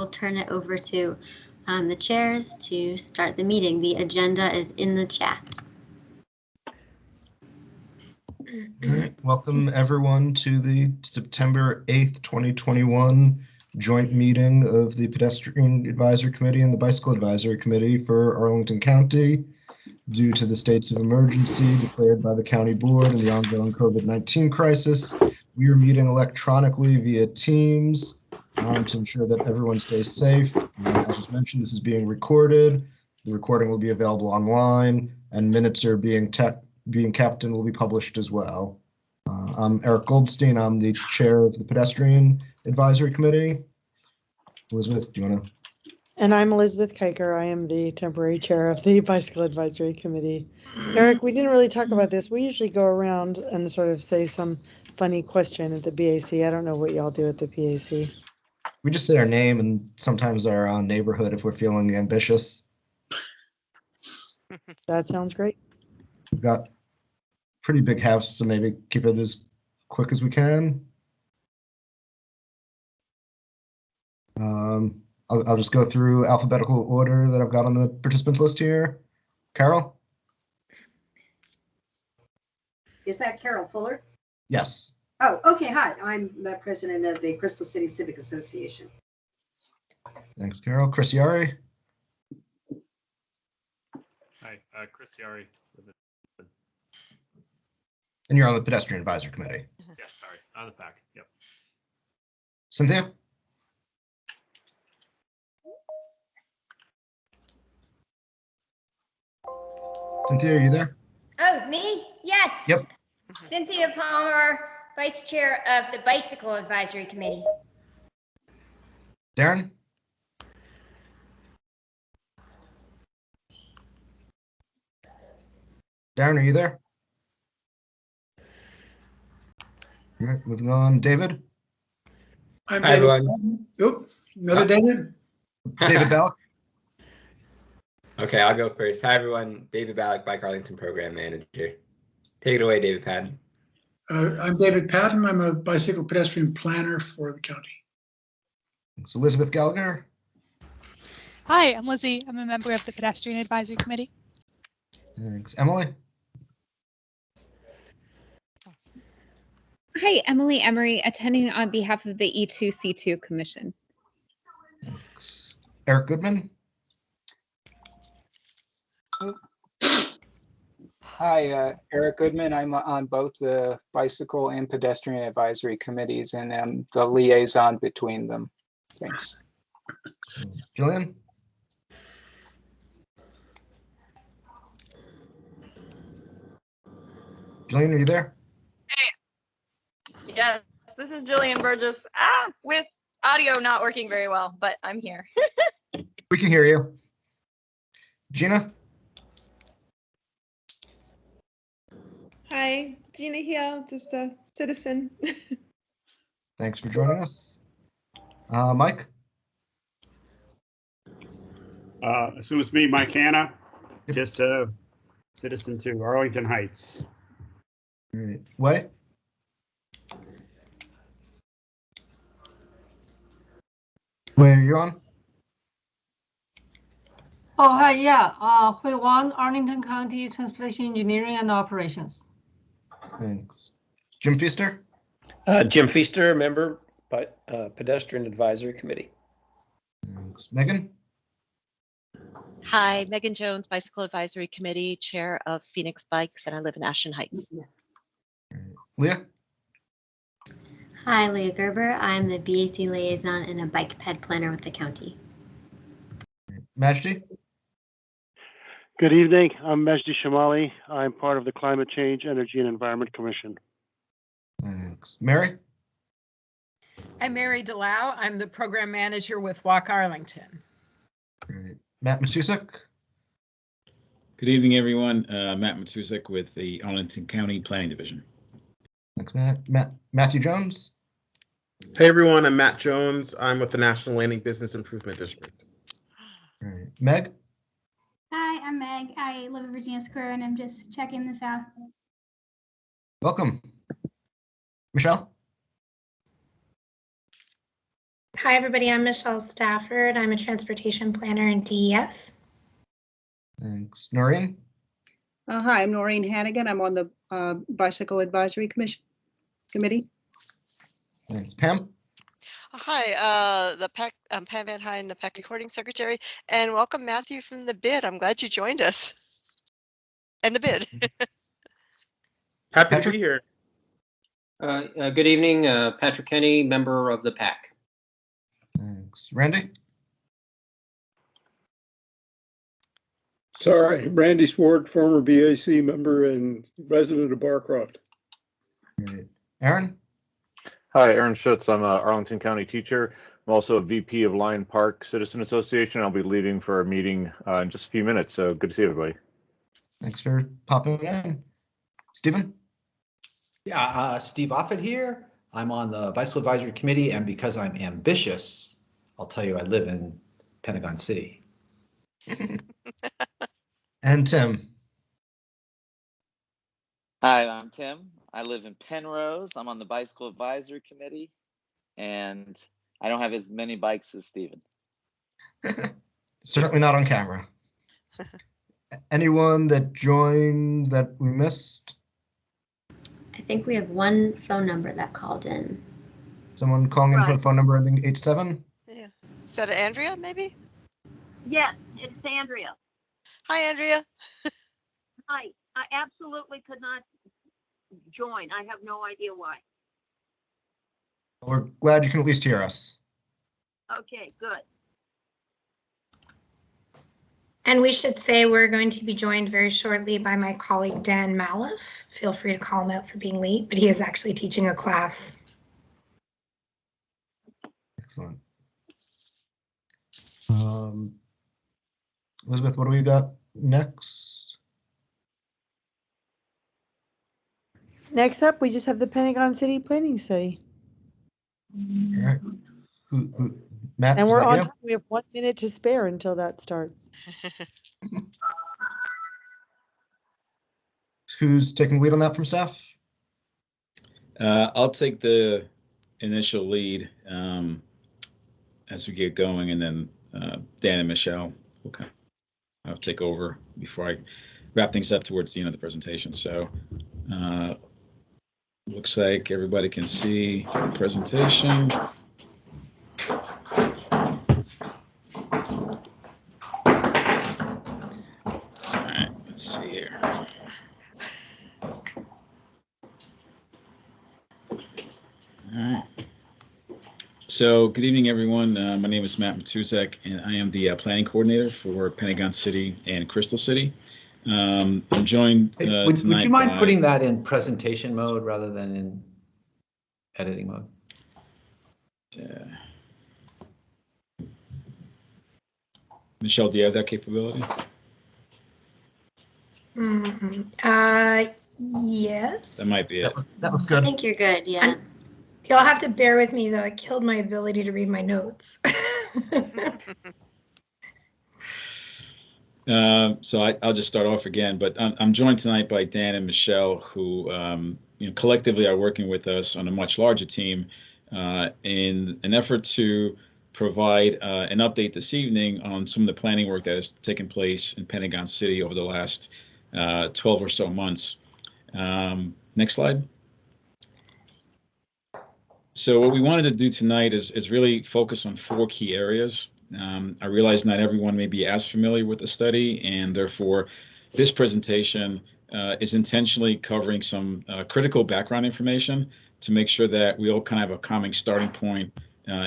will turn it over to the chairs to start the meeting. The agenda is in the chat. All right. Welcome everyone to the September 8th, 2021 joint meeting of the Pedestrian Advisory Committee and the Bicycle Advisory Committee for Arlington County. Due to the states of emergency declared by the county board and the ongoing COVID-19 crisis, we are meeting electronically via Teams to ensure that everyone stays safe. As was mentioned, this is being recorded. The recording will be available online, and minutes are being kept and will be published as well. I'm Eric Goldstein. I'm the chair of the Pedestrian Advisory Committee. Elizabeth, do you want to? And I'm Elizabeth Kiker. I am the temporary chair of the Bicycle Advisory Committee. Eric, we didn't really talk about this. We usually go around and sort of say some funny question at the BAC. I don't know what y'all do at the BAC. We just say our name and sometimes our neighborhood if we're feeling ambitious. That sounds great. We've got pretty big house, so maybe keep it as quick as we can. I'll just go through alphabetical order that I've got on the participants list here. Carol? Is that Carol Fuller? Yes. Oh, okay. Hi, I'm the president of the Crystal City Civic Association. Thanks, Carol. Chris Yari? Hi, Chris Yari. And you're on the Pedestrian Advisory Committee. Yes, sorry, on the PAC. Yep. Cynthia? Cynthia, are you there? Oh, me? Yes. Yep. Cynthia Palmer, Vice Chair of the Bicycle Advisory Committee. Darren? Darren, are you there? All right, moving on. David? Hi, everyone. Oop, another David? David Balak? Okay, I'll go first. Hi, everyone. David Balak, Bike Arlington Program Manager. Take it away, David Patton. I'm David Patton. I'm a bicycle pedestrian planner for the county. Thanks. Elizabeth Gallagher? Hi, I'm Lizzie. I'm a member of the Pedestrian Advisory Committee. Thanks. Emily? Hi, Emily Emery, attending on behalf of the E2C2 Commission. Thanks. Eric Goodman? Hi, Eric Goodman. I'm on both the Bicycle and Pedestrian Advisory Committees, and I'm the liaison between them. Thanks. Julian? Julian, are you there? Hey. Yes, this is Jillian Burgess. With audio not working very well, but I'm here. We can hear you. Gina? Hi, Gina here, just a citizen. Thanks for joining us. Mike? So it's me, Mike Hanna, just a citizen to Arlington Heights. Great. Wei? Wei, are you on? Oh, hi, yeah. Hui Wang, Arlington County Transportation Engineering and Operations. Thanks. Jim Feaster? Jim Feaster, member, Pedestrian Advisory Committee. Thanks. Megan? Hi, Megan Jones, Bicycle Advisory Committee, Chair of Phoenix Bikes, and I live in Ashland Heights. Leah? Hi, Leah Gerber. I'm the BAC liaison and a bike ped planner with the county. Majdi? Good evening. I'm Majdi Shamali. I'm part of the Climate Change, Energy, and Environment Commission. Thanks. Mary? I'm Mary Delau. I'm the program manager with Walk Arlington. Great. Matt Matusik? Good evening, everyone. Matt Matusik with the Arlington County Planning Division. Thanks, Matt. Matthew Jones? Hey, everyone. I'm Matt Jones. I'm with the National Landing Business Improvement District. Great. Meg? Hi, I'm Meg. I live in Virginia Square and I'm just checking this out. Welcome. Michelle? Hi, everybody. I'm Michelle Stafford. I'm a transportation planner in DES. Thanks. Noreen? Hi, I'm Noreen Hannigan. I'm on the Bicycle Advisory Committee. Thanks. Pam? Hi, the PAC, I'm Pam Van Hine, the PAC Recording Secretary, and welcome Matthew from the bid. I'm glad you joined us. And the bid. Happy to be here. Good evening, Patrick Kenny, member of the PAC. Thanks. Randy? Sorry, Randy Swart, former BAC member and resident of Barcroft. Great. Aaron? Hi, Aaron Schutz. I'm a Arlington County teacher. I'm also a VP of Lion Park Citizen Association. I'll be leaving for a meeting in just a few minutes, so good to see everybody. Thanks for popping in. Stephen? Yeah, Steve Offit here. I'm on the Bicycle Advisory Committee, and because I'm ambitious, I'll tell you I live in Pentagon City. And Tim? Hi, I'm Tim. I live in Penrose. I'm on the Bicycle Advisory Committee, and I don't have as many bikes as Stephen. Certainly not on camera. Anyone that joined that we missed? I think we have one phone number that called in. Someone calling in from a phone number ending 87? Yeah. Is that Andrea, maybe? Yes, it's Andrea. Hi, Andrea. Hi. I absolutely could not join. I have no idea why. We're glad you can at least hear us. Okay, good. And we should say we're going to be joined very shortly by my colleague, Dan Maliff. Feel free to call him out for being late, but he is actually teaching a class. Excellent. Elizabeth, what do we got next? Next up, we just have the Pentagon City Planning Study. All right. Matt, And is we're that on you? time. We have 1 minute to spare until that starts. Who's taking the lead on that from staff? I'll take the initial lead as we get going, and then Dan and Michelle will kind of take over before I wrap things up towards the end of the presentation. So looks like everybody can see the presentation. All right, let's see here. All right. So good evening, everyone. My name is Matt Matuzek, and I am the planning coordinator for Pentagon City and Crystal City. I'm joined Would tonight you mind by- putting that in presentation mode rather than in editing mode? Michelle, do you have that capability? Yes. That might be it. That looks I good. think you're good, yeah. You'll have to bear with me, though. I killed my ability to read my notes. So I'll just start off again, but I'm joined tonight by Dan and Michelle, who collectively are working with us on a much larger team in an effort to provide an update this evening on some of the planning work that has taken place in Pentagon City over the last 12 or so months. Next slide. So what we wanted to do tonight is really focus on 4 key areas. I realize not everyone may be as familiar with the study, and therefore this presentation is intentionally covering some critical background information to make sure that we all kind of have a common starting point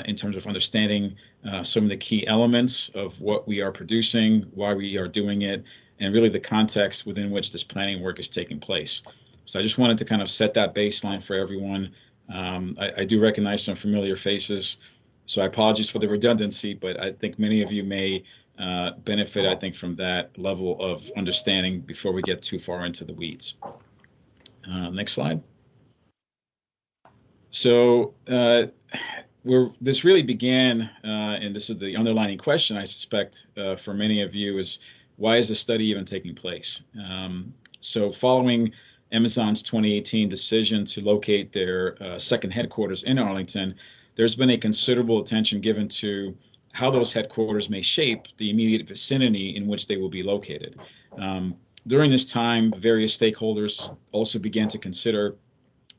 in terms of understanding some of the key elements of what we are producing, why we are doing it, and really the context within which this planning work is taking place. So I just wanted to kind of set that baseline for everyone. I do recognize some familiar faces, so I apologize for the redundancy, but I think many of you may benefit, I think, from that level of understanding before we get too far into the weeds. Next slide. So this really began, and this is the underlying question, I suspect, for many of you, is why is the study even taking place? So following Amazon's 2018 decision to locate their second headquarters in Arlington, there's been a considerable attention given to how those headquarters may shape the immediate vicinity in which they will be located. During this time, various stakeholders also began to consider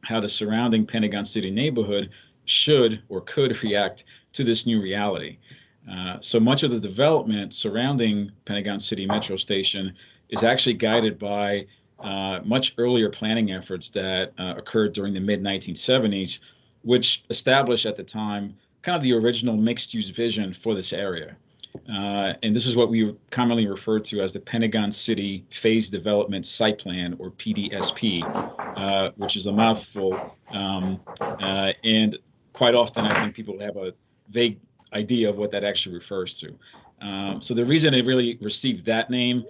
how the surrounding Pentagon City neighborhood should or could react to this new reality. So much of the development surrounding Pentagon City Metro Station is actually guided by much earlier planning efforts that occurred during the mid-1970s, which established at the time kind of the original mixed-use vision for this area. And this is what we commonly refer to as the Pentagon City Phase Development Site Plan, or PDSP, which is a mouthful. And quite often, I think people have a vague idea of what that actually refers to. So the reason it really received that name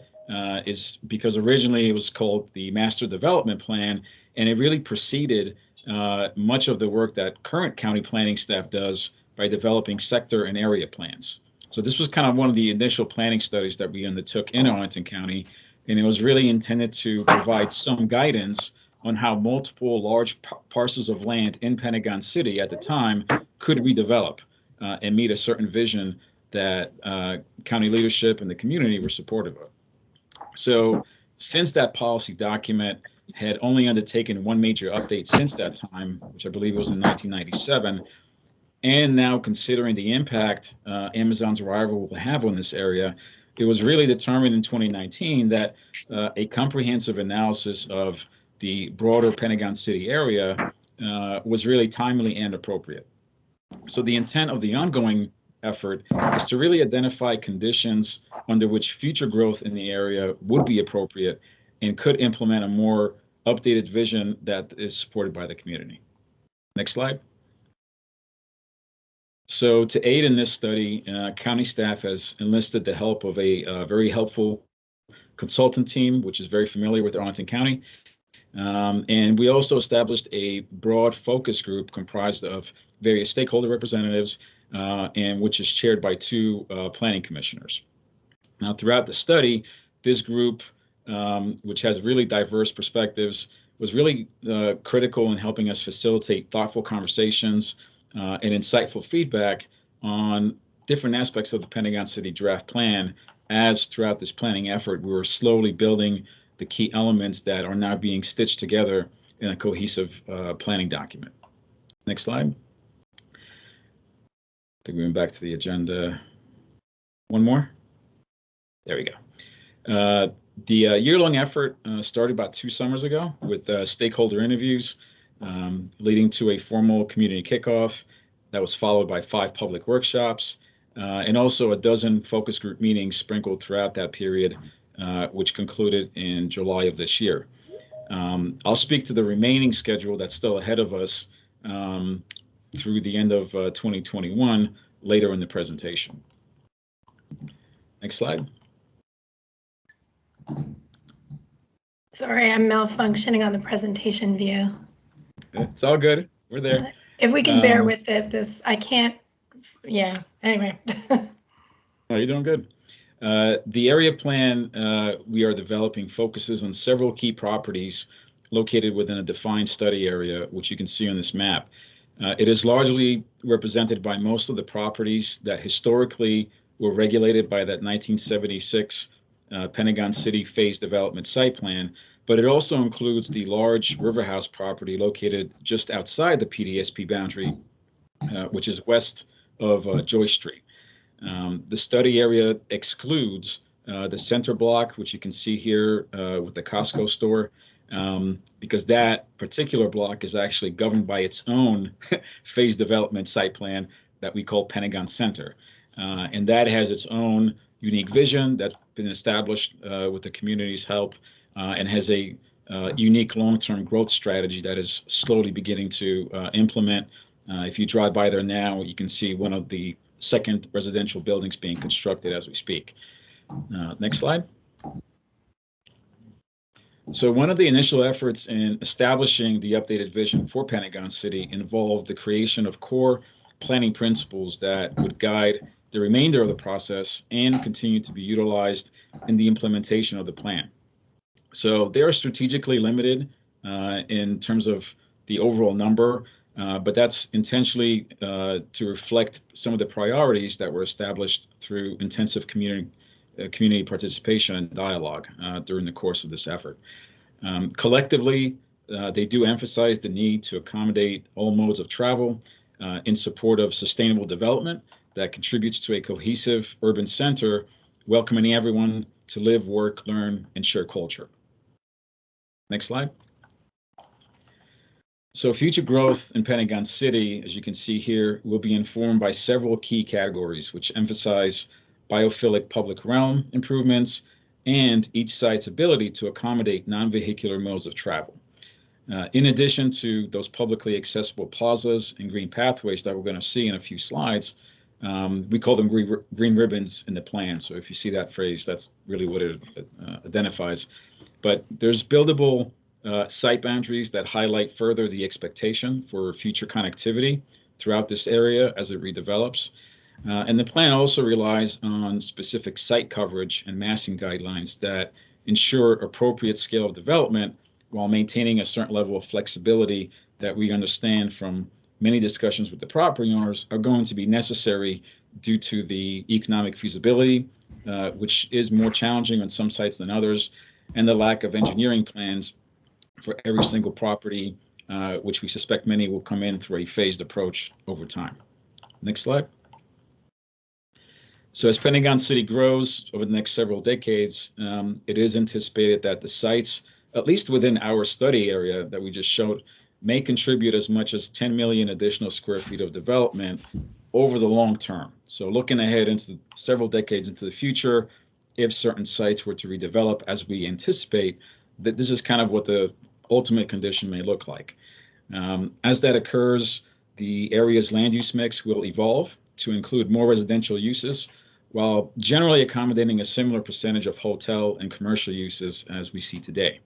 is because originally it was called the Master Development Plan, and it really preceded much of the work that current county planning staff does by developing sector and area plans. So this was kind of one of the initial planning studies that we undertook in Arlington County, and it was really intended to provide some guidance on how multiple large parcels of land in Pentagon City at the time could redevelop and meet a certain vision that county leadership and the community were supportive of. So since that policy document had only undertaken one major update since that time, which I believe was in 1997, and now considering the impact Amazon's arrival will have on this area, it was really determined in 2019 that a comprehensive analysis of the broader Pentagon City area was really timely and appropriate. So the intent of the ongoing effort is to really identify conditions under which future growth in the area would be appropriate and could implement a more updated vision that is supported by the community. Next slide. So to aid in this study, county staff has enlisted the help of a very helpful consultant team, which is very familiar with Arlington County. And we also established a broad focus group comprised of various stakeholder representatives, and which is chaired by two planning commissioners. Now, throughout the study, this group, which has really diverse perspectives, was really critical in helping us facilitate thoughtful conversations and insightful feedback on different aspects of the Pentagon City draft plan, as throughout this planning effort, we were slowly building the key elements that are now being stitched together in a cohesive planning document. Next slide. I think we went back to the agenda. One more. There we go. The year-long effort started about 2 summers ago with stakeholder interviews, leading to a formal community kickoff that was followed by 5 public workshops, and also a dozen focus group meetings sprinkled throughout that period, which concluded in July of this year. I'll speak to the remaining schedule that's still ahead of us through the end of 2021 later in the presentation. Next slide. Sorry, I'm malfunctioning on the presentation view. It's all good. We're there. If we can bear with it, I can't, yeah, anyway. No, you're doing good. The area plan we are developing focuses on several key properties located within a defined study area, which you can see on this map. It is largely represented by most of the properties that historically were regulated by that 1976 Pentagon City Phase Development Site Plan, but it also includes the large River House property located just outside the PDSP boundary, which is west of Joyce Street. The study area excludes the center block, which you can see here with the Costco store, because that particular block is actually governed by its own phase development site plan that we call Pentagon Center. And that has its own unique vision that's been established with the community's help and has a unique long-term growth strategy that is slowly beginning to implement. If you drive by there now, you can see one of the second residential buildings being constructed as we speak. Next slide. So one of the initial efforts in establishing the updated vision for Pentagon City involved the creation of core planning principles that would guide the remainder of the process and continue to be utilized in the implementation of the plan. So they are strategically limited in terms of the overall number, but that's intentionally to reflect some of the priorities that were established through intensive community participation and dialogue during the course of this effort. Collectively, they do emphasize the need to accommodate all modes of travel in support of sustainable development that contributes to a cohesive urban center, welcoming everyone to live, work, learn, and share culture. Next slide. So future growth in Pentagon City, as you can see here, will be informed by several key categories, which emphasize biophilic public realm improvements and each site's ability to accommodate non-vehicular modes of travel. In addition to those publicly accessible plazas and green pathways that we're going to see in a few slides, we call them green ribbons in the plan. So if you see that phrase, that's really what it identifies. But there's buildable site boundaries that highlight further the expectation for future connectivity throughout this area as it redevelops. And the plan also relies on specific site coverage and massing guidelines that ensure appropriate scale of development while maintaining a certain level of flexibility that we understand from many discussions with the property owners are going to be necessary due to the economic feasibility, which is more challenging on some sites than others, and the lack of engineering plans for every single property, which we suspect many will come in through a phased approach over time. Next slide. So as Pentagon City grows over the next several decades, it is anticipated that the sites, at least within our study area that we just showed, may contribute as much as 10 million additional square feet of development over the long term. So looking ahead into several decades into the future, if certain sites were to redevelop as we anticipate, that this is kind of what the ultimate condition may look like. As that occurs, the area's land use mix will evolve to include more residential uses, while generally accommodating a similar percentage of hotel and commercial uses as we see today.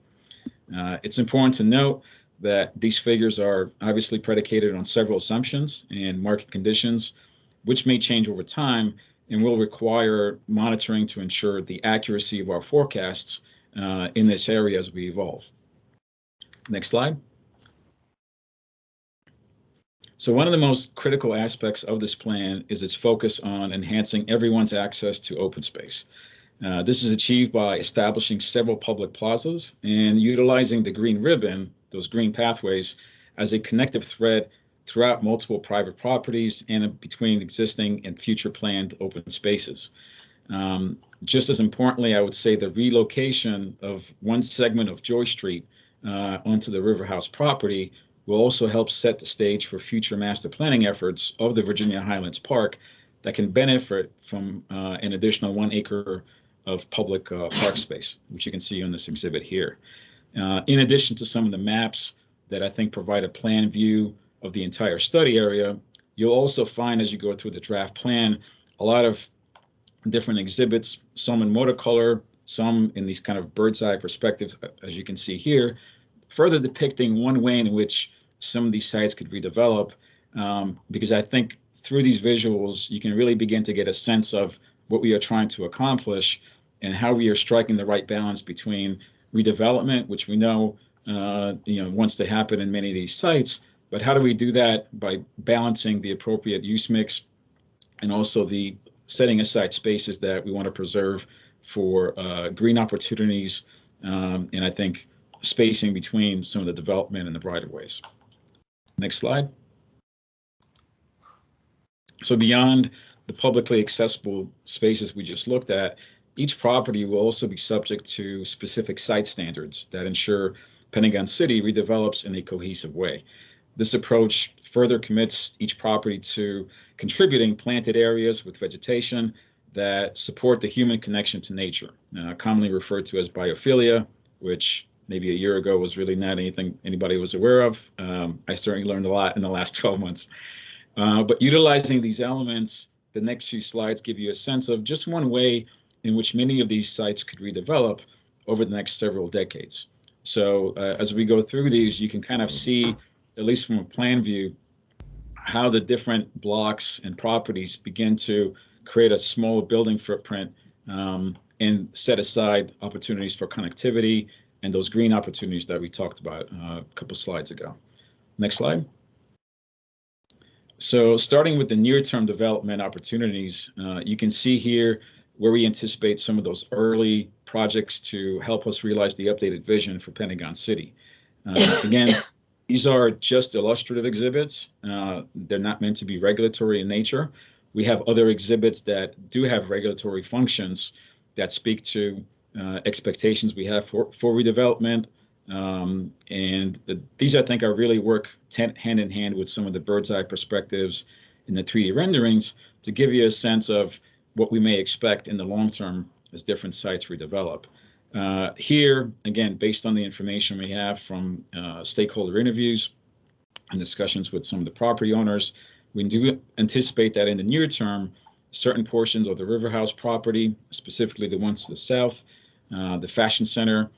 It's important to note that these figures are obviously predicated on several assumptions and market conditions, which may change over time and will require monitoring to ensure the accuracy of our forecasts in this area as we evolve. Next slide. So one of the most critical aspects of this plan is its focus on enhancing everyone's access to open space. This is achieved by establishing several public plazas and utilizing the green ribbon, those green pathways, as a connective thread throughout multiple private properties and between existing and future planned open spaces. Just as importantly, I would say the relocation of one segment of Joy Street onto the River House property will also help set the stage for future master planning efforts of the Virginia Highlands Park that can benefit from an additional 1 acre of public park space, which you can see on this exhibit here. In addition to some of the maps that I think provide a plan view of the entire study area, you'll also find as you go through the draft plan a lot of different exhibits, some in watercolor, some in these kind of bird's eye perspectives, as you can see here, further depicting one way in which some of these sites could redevelop, because I think through these visuals, you can really begin to get a sense of what we are trying to accomplish and how we are striking the right balance between redevelopment, which we know, wants to happen in many of these sites, but how do we do that by balancing the appropriate use mix and also the setting aside spaces that we want to preserve for green opportunities, and I think spacing between some of the development and the right-of-ways. Next slide. So beyond the publicly accessible spaces we just looked at, each property will also be subject to specific site standards that ensure Pentagon City redevelops in a cohesive way. This approach further commits each property to contributing planted areas with vegetation that support the human connection to nature, commonly referred to as biophilia, which maybe a year ago was really not anything anybody was aware of. I certainly learned a lot in the last 12 months. But utilizing these elements, the next few slides give you a sense of just one way in which many of these sites could redevelop over the next several decades. So as we go through these, you can kind of see, at least from a plan view, how the different blocks and properties begin to create a small building footprint and set aside opportunities for connectivity and those green opportunities that we talked about a couple slides ago. Next slide. So starting with the near-term development opportunities, you can see here where we anticipate some of those early projects to help us realize the updated vision for Pentagon City. Again, these are just illustrative exhibits. They're not meant to be regulatory in nature. We have other exhibits that do have regulatory functions that speak to expectations we have for redevelopment. These, I think, are really work hand in hand with some of the bird's eye perspectives in the 3D renderings to give you a sense of what we may expect in the long term as different sites redevelop. Here, again, based on the information we have from stakeholder interviews and discussions with some of the property owners, we do anticipate that in the near term, certain portions of the River House property, specifically the ones to the south, the Fashion Center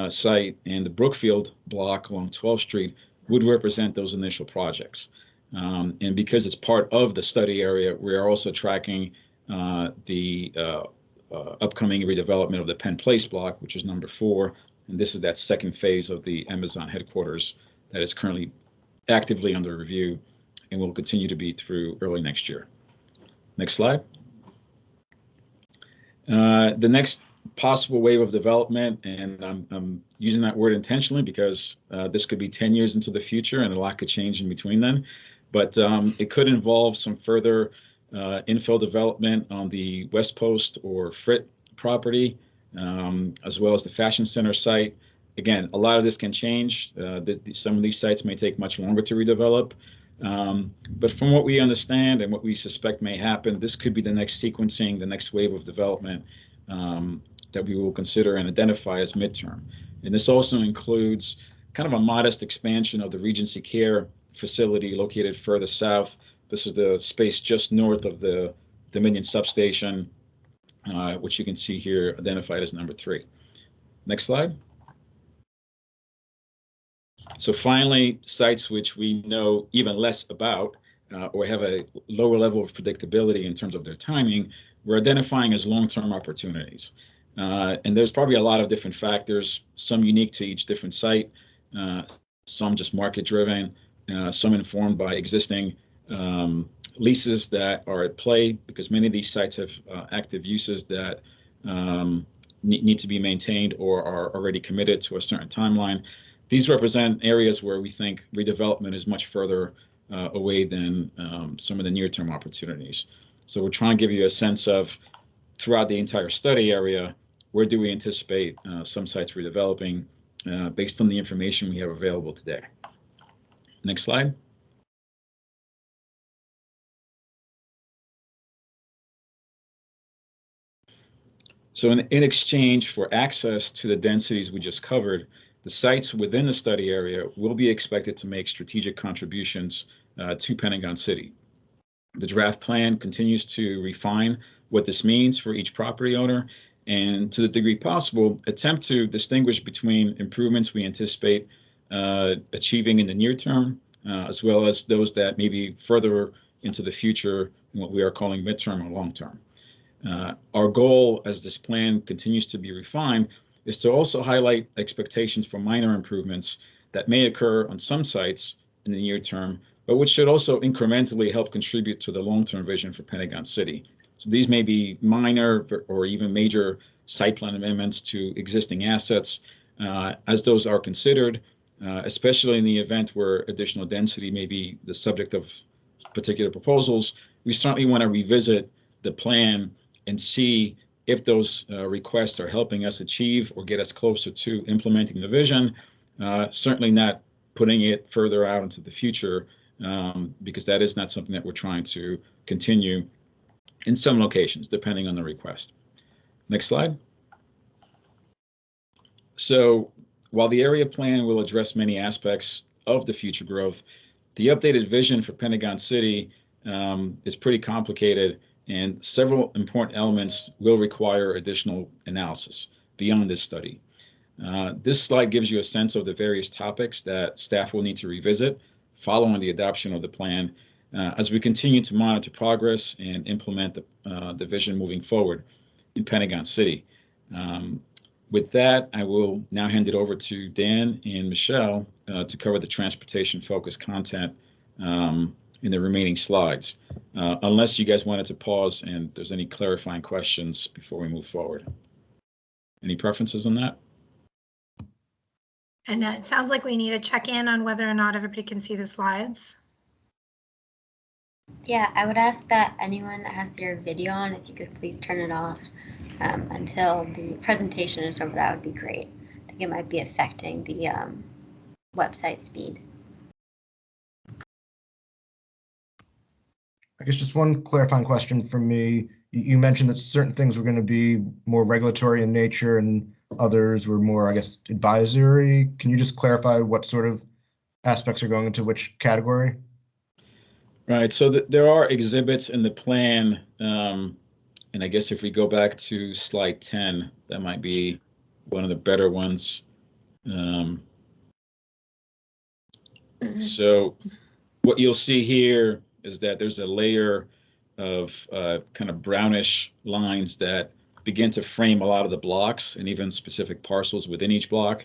site, and the Brookfield block along 12th Street would represent those initial projects. And because it's part of the study area, we are also tracking the upcoming redevelopment of the Penn Place block, which is number 4. And this is that second phase of the Amazon headquarters that is currently actively under review and will continue to be through early next year. Next slide. The next possible wave of development, and I'm using that word intentionally because this could be 10 years into the future and a lot could change in between then, but it could involve some further infill development on the West Post or Fritt property, as well as the Fashion Center site. Again, a lot of this can change. Some of these sites may take much longer to redevelop. But from what we understand and what we suspect may happen, this could be the next sequencing, the next wave of development that we will consider and identify as midterm. And this also includes kind of a modest expansion of the Regency Care facility located further south. This is the space just north of the Dominion substation, which you can see here identified as number 3. Next slide. So finally, sites which we know even less about or have a lower level of predictability in terms of their timing, we're identifying as long-term opportunities. And there's probably a lot of different factors, some unique to each different site, some just market-driven, some informed by existing leases that are at play, because many of these sites have active uses that need to be maintained or are already committed to a certain timeline. These represent areas where we think redevelopment is much further away than some of the near-term opportunities. So we're trying to give you a sense of, throughout the entire study area, where do we anticipate some sites redeveloping based on the information we have available today. Next slide. So in exchange for access to the densities we just covered, the sites within the study area will be expected to make strategic contributions to Pentagon City. The draft plan continues to refine what this means for each property owner and, to the degree possible, attempt to distinguish between improvements we anticipate achieving in the near term, as well as those that may be further into the future in what we are calling midterm or long term. Our goal, as this plan continues to be refined, is to also highlight expectations for minor improvements that may occur on some sites in the near term, but which should also incrementally help contribute to the long-term vision for Pentagon City. So these may be minor or even major site plan amendments to existing assets. As those are considered, especially in the event where additional density may be the subject of particular proposals, we certainly want to revisit the plan and see if those requests are helping us achieve or get us closer to implementing the vision, certainly not putting it further out into the future, because that is not something that we're trying to continue in some locations, depending on the request. Next slide. So while the area plan will address many aspects of the future growth, the updated vision for Pentagon City is pretty complicated, and several important elements will require additional analysis beyond this study. This slide gives you a sense of the various topics that staff will need to revisit following the adoption of the plan as we continue to monitor progress and implement the vision moving forward in Pentagon City. With that, I will now hand it over to Dan and Michelle to cover the transportation-focused content in the remaining slides, unless you guys wanted to pause and there's any clarifying questions before we move forward. Any preferences on that? And it sounds like we need to check in on whether or not everybody can see the slides. Yeah, I would ask that anyone that has their video on, if you could please turn it off until the presentation is over. That would be great. I think it might be affecting the website speed. I guess just one clarifying question from me. You mentioned that certain things were going to be more regulatory in nature and others were more, I guess, advisory. Can you just clarify what sort of aspects are going into which category? Right, so there are exhibits in the plan, and I guess if we go back to slide 10, that might be one of the better ones. So what you'll see here is that there's a layer of kind of brownish lines that begin to frame a lot of the blocks and even specific parcels within each block.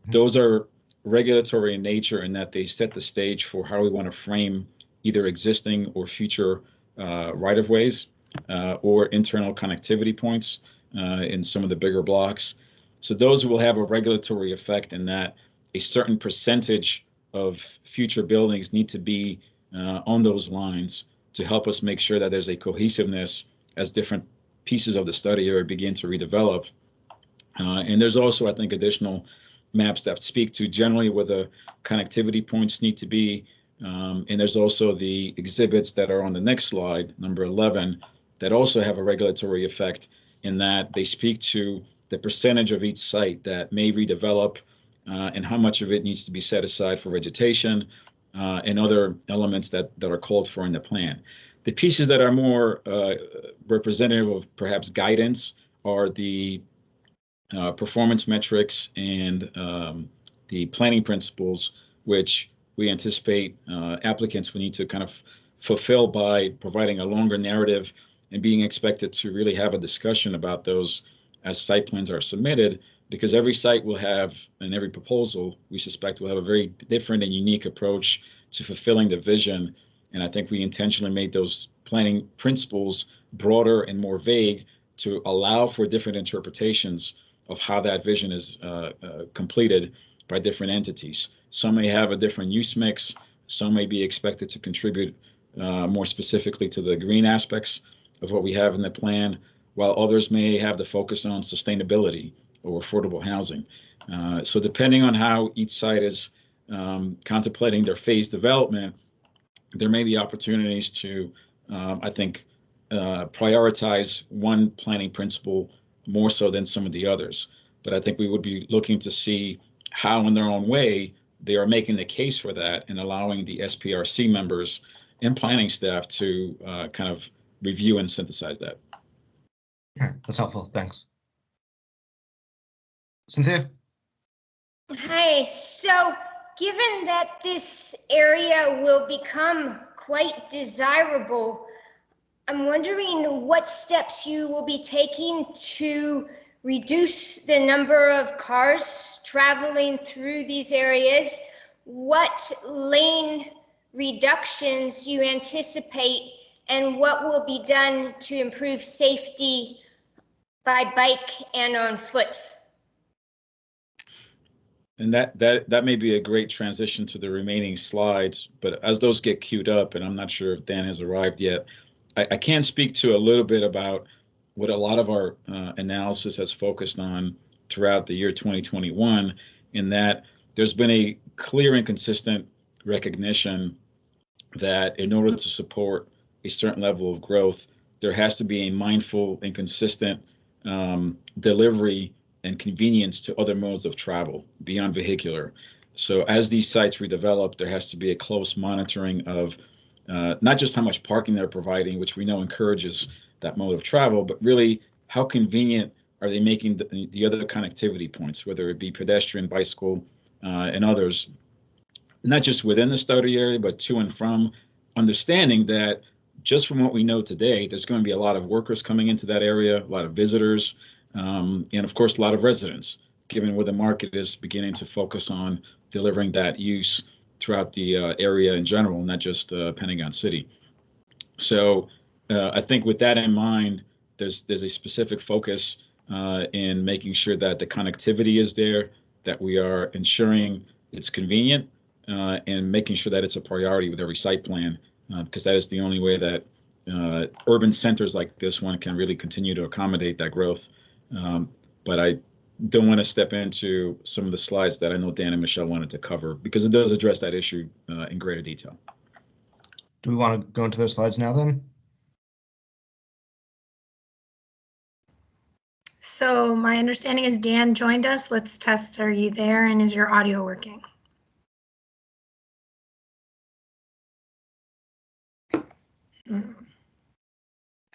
Those are regulatory in nature in that they set the stage for how we want to frame either existing or future right-of-ways or internal connectivity points in some of the bigger blocks. So those will have a regulatory effect in that a certain percentage of future buildings need to be on those lines to help us make sure that there's a cohesiveness as different pieces of the study area begin to redevelop. And there's also, I think, additional maps that speak to generally where the connectivity points need to be. And there's also the exhibits that are on the next slide, number 11, that also have a regulatory effect in that they speak to the percentage of each site that may redevelop and how much of it needs to be set aside for vegetation and other elements that are called for in the plan. The pieces that are more representative of perhaps guidance are the performance metrics and the planning principles, which we anticipate applicants will need to kind of fulfill by providing a longer narrative and being expected to really have a discussion about those as site plans are submitted, because every site will have, and every proposal, we suspect, will have a very different and unique approach to fulfilling the vision. And I think we intentionally made those planning principles broader and more vague to allow for different interpretations of how that vision is completed by different entities. Some may have a different use mix. Some may be expected to contribute more specifically to the green aspects of what we have in the plan, while others may have the focus on sustainability or affordable housing. So depending on how each site is contemplating their phased development, there may be opportunities to, I think, prioritize one planning principle more so than some of the others. But I think we would be looking to see how in their own way they are making the case for that and allowing the SPRC members and planning staff to kind of review and synthesize that. Yeah, that's helpful. Thanks. Cynthia? Hi, so given that this area will become quite desirable, I'm wondering what steps you will be taking to reduce the number of cars traveling through these areas, what lane reductions you anticipate, and what will be done to improve safety by bike and on foot. And that may be a great transition to the remaining slides, but as those get queued up, and I'm not sure if Dan has arrived yet, I can speak to a little bit about what a lot of our analysis has focused on throughout the year 2021, in that there's been a clear and consistent recognition that in order to support a certain level of growth, there has to be a mindful and consistent delivery and convenience to other modes of travel beyond vehicular. So as these sites redevelop, there has to be a close monitoring of not just how much parking they're providing, which we know encourages that mode of travel, but really how convenient are they making the other connectivity points, whether it be pedestrian, bicycle, and others, not just within the study area, but to and from, understanding that just from what we know today, there's going to be a lot of workers coming into that area, a lot of visitors, and of course, a lot of residents, given where the market is beginning to focus on delivering that use throughout the area in general, not just Pentagon City. So I think with that in mind, there's a specific focus in making sure that the connectivity is there, that we are ensuring it's convenient, and making sure that it's a priority with every site plan, because that is the only way that urban centers like this one can really continue to accommodate that growth. But I don't want to step into some of the slides that I know Dan and Michelle wanted to cover, because it does address that issue in greater detail. Do we want to go into those slides now then? So my understanding is Dan joined us. Let's test. Are you there, and is your audio working?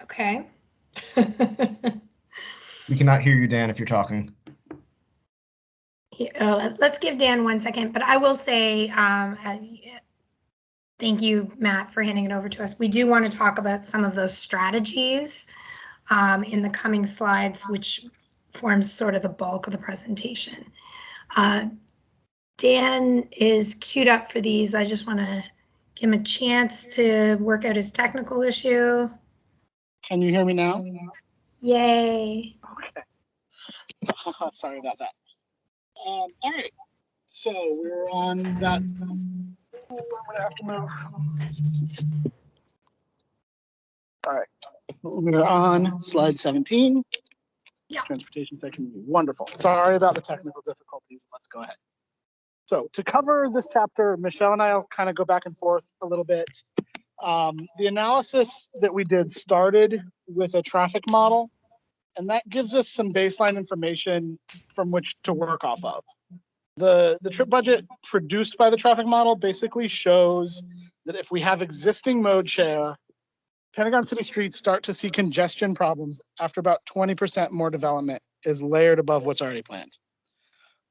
Okay. We cannot hear you, Dan, if you're talking. Let's give Dan 1 second, but I will say thank you, Matt, for handing it over to us. We do want to talk about some of those strategies in the coming slides, which forms sort of the bulk of the presentation. Dan is queued up for these. I just want to give him a chance to work out his technical issue. Can you hear me now? Yay. Okay. Sorry about that. All right. So we're on that. I'm gonna have to move. All right. We're on slide 17. Yeah. Transportation section. Wonderful. Sorry about the technical difficulties. Let's go ahead. So to cover this chapter, Michelle and I will kind of go back and forth a little bit. The analysis that we did started with a traffic model, and that gives us some baseline information from which to work off of. The trip budget produced by the traffic model basically shows that if we have existing mode share, Pentagon City streets start to see congestion problems after about 20% more development is layered above what's already planned.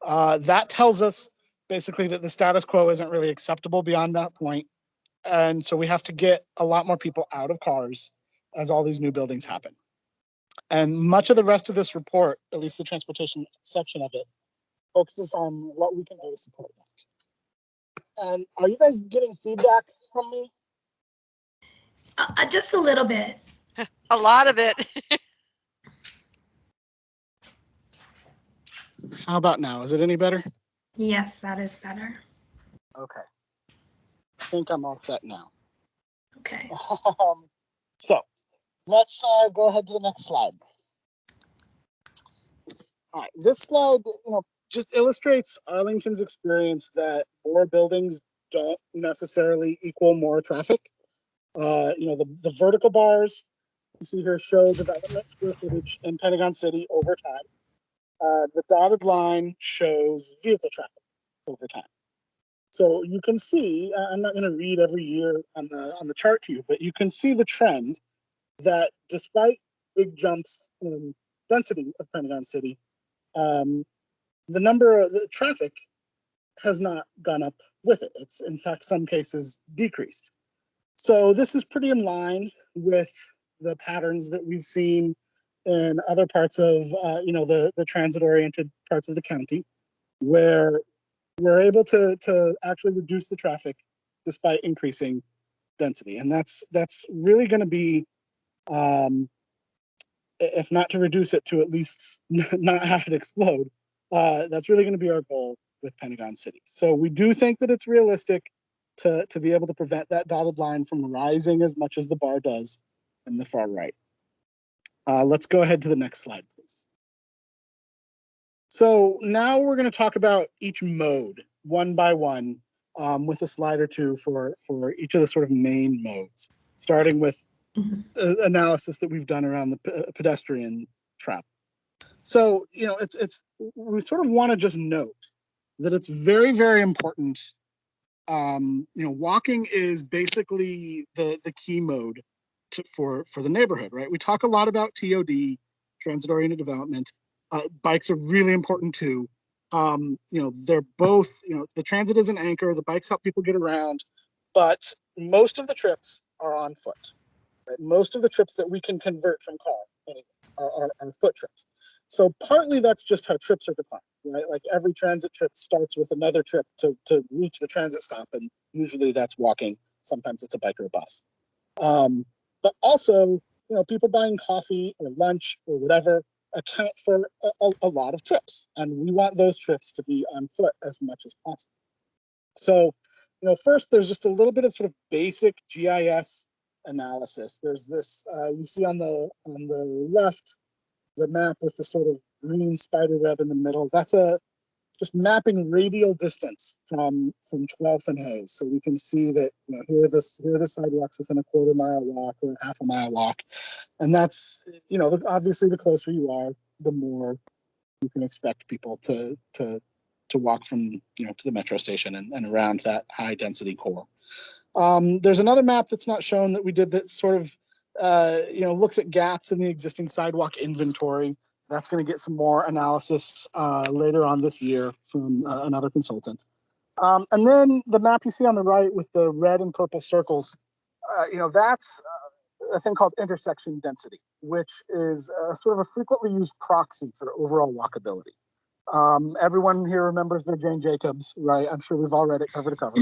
That tells us basically that the status quo isn't really acceptable beyond that point. And so we have to get a lot more people out of cars as all these new buildings happen. And much of the rest of this report, at least the transportation section of it, focuses on what we can do to support that. And are you guys getting feedback from me? Just a little bit. A lot of it. How about now? Is it any better? Yes, that is better. Okay. I think I'm all set now. Okay. So let's go ahead to the next slide. All right, this slide, just illustrates Arlington's experience that more buildings don't necessarily equal more traffic. The vertical bars you see here show development square footage in Pentagon City over time. The dotted line shows vehicle traffic over time. So you can see, I'm not going to read every year on the chart to you, but you can see the trend that despite big jumps in density of Pentagon City, the number of the traffic has not gone up with it. It's in fact some cases decreased. So this is pretty in line with the patterns that we've seen in other parts of the transit-oriented parts of the county, where we're able to actually reduce the traffic despite increasing density. And that's really going to be, if not to reduce it, to at least not have it explode. That's really going to be our goal with Pentagon City. So we do think that it's realistic to be able to prevent that dotted line from rising as much as the bar does in the far right. Let's go ahead to the next slide, please. So now we're going to talk about each mode one by one, with a slide or two for each of the sort of main modes, starting with analysis that we've done around the pedestrian trap. So, we sort of want to just note that it's very, very important. Walking is basically the key mode for the neighborhood, right? We talk a lot about TOD, transit-oriented development. Bikes are really important too. They're both, the transit is an anchor, the bikes help people get around, but most of the trips are on foot. Right? Most of the trips that we can convert from car are foot trips. So partly that's just how trips are defined. right? Like every transit trip starts with another trip to reach the transit stop, and usually that's walking. Sometimes it's a bike or a bus. But also, people buying coffee or lunch or whatever account for a lot of trips, and we want those trips to be on foot as much as possible. So, first there's just a little bit of sort of basic GIS analysis. There's this, you see on the left, the map with the sort of green spider web in the middle. That's just mapping radial distance from 12th and Hayes. So we can see that, here are the sidewalks within a quarter-mile walk or a half-a-mile walk. And that's, obviously the closer you are, the more you can expect people to walk from, to the metro station and around that high density core. There's another map that's not shown that we did that sort of, looks at gaps in the existing sidewalk inventory. That's going to get some more analysis later on this year from another consultant. And then the map you see on the right with the red and purple circles, that's a thing called intersection density, which is sort of a frequently used proxy for overall walkability. Everyone here remembers their Jane Jacobs, right? I'm sure we've all read it cover to cover.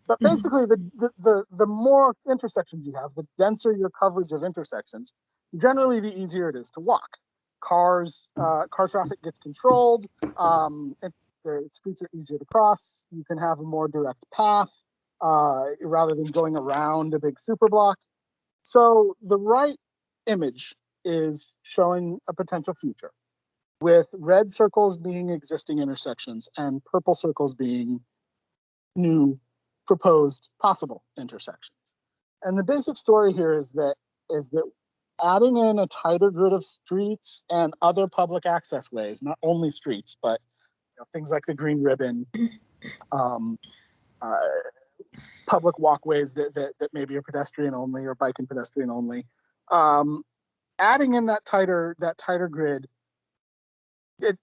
But basically, the more intersections you have, the denser your coverage of intersections, generally the easier it is to walk. Car traffic gets controlled. The streets are easier to cross. You can have a more direct path rather than going around a big super block. So the right image is showing a potential future, with red circles being existing intersections and purple circles being new proposed possible intersections. And the basic story here is that adding in a tighter grid of streets and other public access ways, not only streets, but things like the green ribbon, public walkways that maybe are pedestrian only or bike and pedestrian only, adding in that tighter grid, it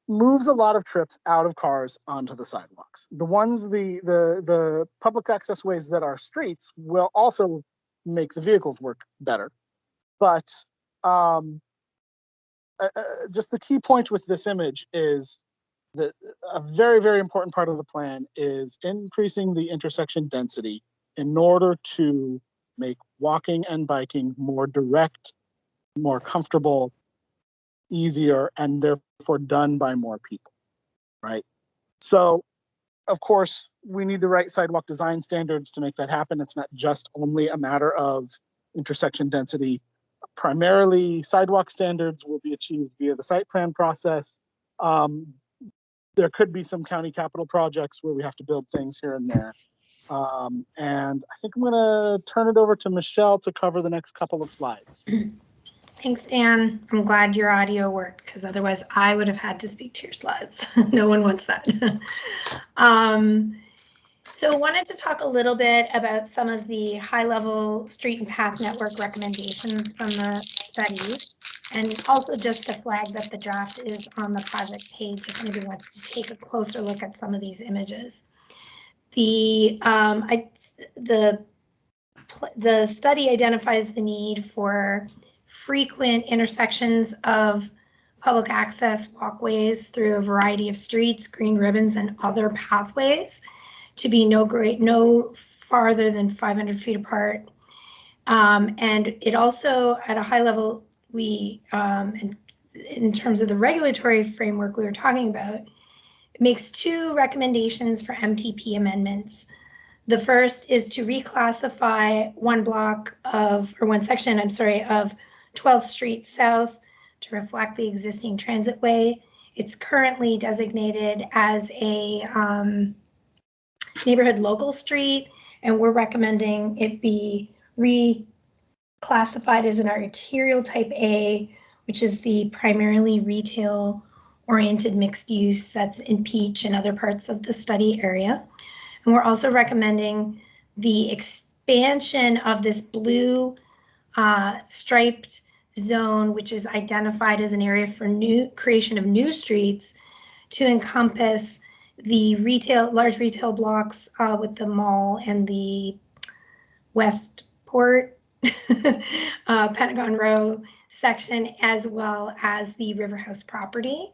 moves a lot of trips out of cars onto the sidewalks. The public access ways that are streets will also make the vehicles work better. But just the key point with this image is that a very, very important part of the plan is increasing the intersection density in order to make walking and biking more direct, more comfortable, easier, and therefore done by more people, right? So, of course, we need the right sidewalk design standards to make that happen. It's not just only a matter of intersection density. Primarily, sidewalk standards will be achieved via the site plan process. There could be some county capital projects where we have to build things here and there. And I think I'm going to turn it over to Michelle to cover the next couple of slides. Thanks, Dan. I'm glad your audio worked, because otherwise I would have had to speak to your slides. No one wants that. So wanted to talk a little bit about some of the high-level street and path network recommendations from the study, and also just to flag that the draft is on the project page if anybody wants to take a closer look at some of these images. The study identifies the need for frequent intersections of public access walkways through a variety of streets, green ribbons, and other pathways to be no farther than 500 feet apart. And it also, at a high level, we, in terms of the regulatory framework we were talking about, it makes two recommendations for MTP amendments. The first is to reclassify one section of 12th Street South to reflect the existing transitway. It's currently designated as a neighborhood local street, and we're recommending it be reclassified as an arterial type A, which is the primarily retail oriented mixed use that's in Peach and other parts of the study area. And we're also recommending the expansion of this blue striped zone, which is identified as an area for creation of new streets, to encompass the large retail blocks with the mall and the Westport, Pentagon Row, section as well as the River House property.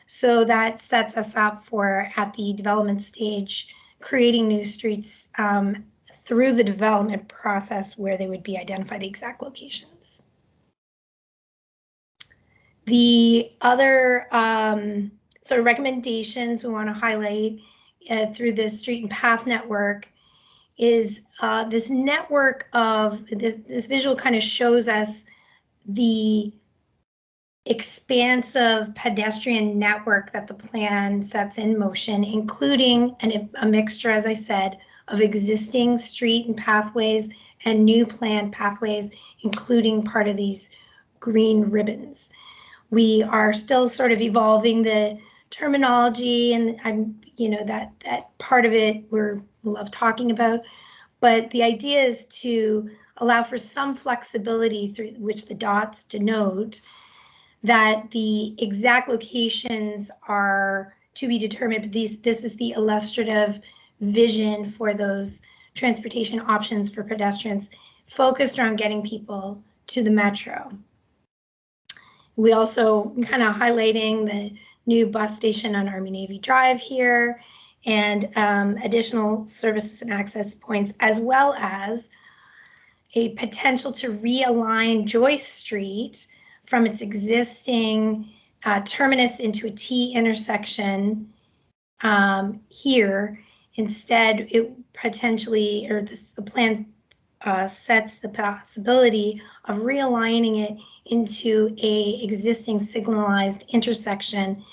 So that sets us up for, at the development stage, creating new streets through the development process where they would be identified the exact locations. The other sort of recommendations we want to highlight through this street and path network is this network of this visual kind of shows us the expansive pedestrian network that the plan sets in motion, including a mixture, as I said, of existing street and pathways and new planned pathways, including part of these green ribbons. We are still sort of evolving the terminology, and that part of it we love talking about, but the idea is to allow for some flexibility through which the dots denote that the exact locations are to be determined, but this is the illustrative vision for those transportation options for pedestrians focused around getting people to the metro. We also kind of highlighting the new bus station on Army Navy Drive here, and additional services and access points, as well as a potential to realign Joyce Street from its existing terminus into a T intersection here. Instead, it potentially, or the plan sets the possibility of realigning it into a existing signalized intersection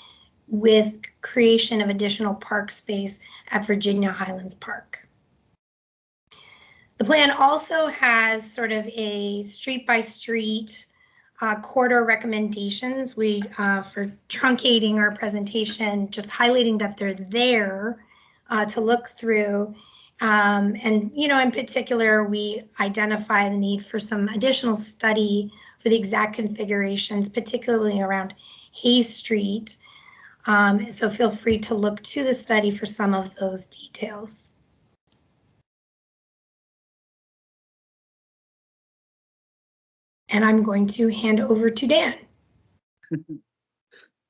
with creation of additional park space at Virginia Highlands Park. The plan also has sort of a street by street corridor recommendations. We, for truncating our presentation, just highlighting that they're there to look through. And, in particular, we identify the need for some additional study for the exact configurations, particularly around Hayes Street. So feel free to look to the study for some of those details. And I'm going to hand over to Dan.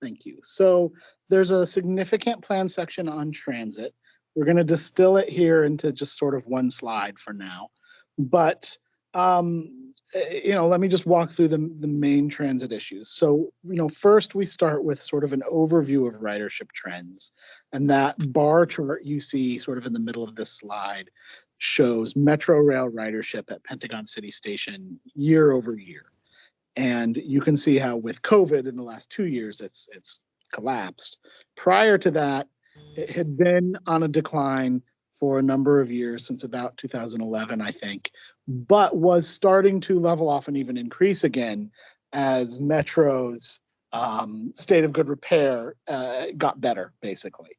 Thank you. So there's a significant plan section on transit. We're going to distill it here into just sort of one slide for now. But, let me just walk through the main transit issues. So, first we start with sort of an overview of ridership trends. And that bar chart you see sort of in the middle of this slide shows Metro Rail ridership at Pentagon City Station year over year. And you can see how with COVID in the last 2 years, it's collapsed. Prior to that, it had been on a decline for a number of years, since about 2011, I think, but was starting to level off and even increase again as Metro's state of good repair got better, basically.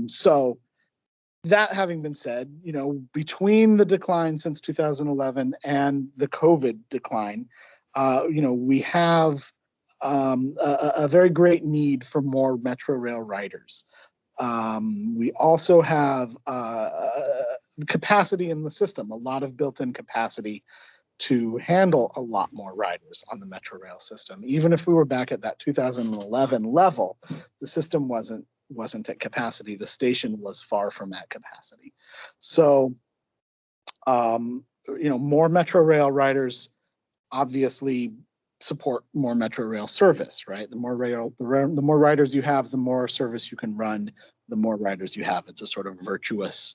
So that having been said, between the decline since 2011 and the COVID decline, we have a very great need for more Metro Rail riders. We also have capacity in the system, a lot of built-in capacity to handle a lot more riders on the Metro Rail system. Even if we were back at that 2011 level, the system wasn't at capacity. The station was far from at capacity. So, more Metro Rail riders obviously support more Metro Rail service, right? The more riders you have, the more service you can run, the more riders you have. It's a sort of virtuous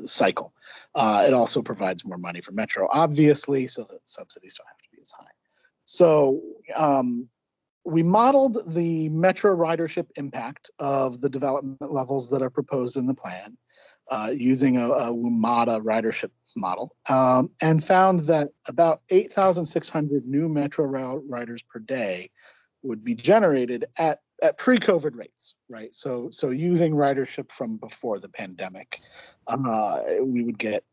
cycle. It also provides more money for Metro, obviously, so that subsidies don't have to be as high. So we modeled the Metro ridership impact of the development levels that are proposed in the plan using a WMATA ridership model, and found that about 8,600 new Metro Rail riders per day would be generated at pre-COVID rates, right? So using ridership from before the pandemic, we would get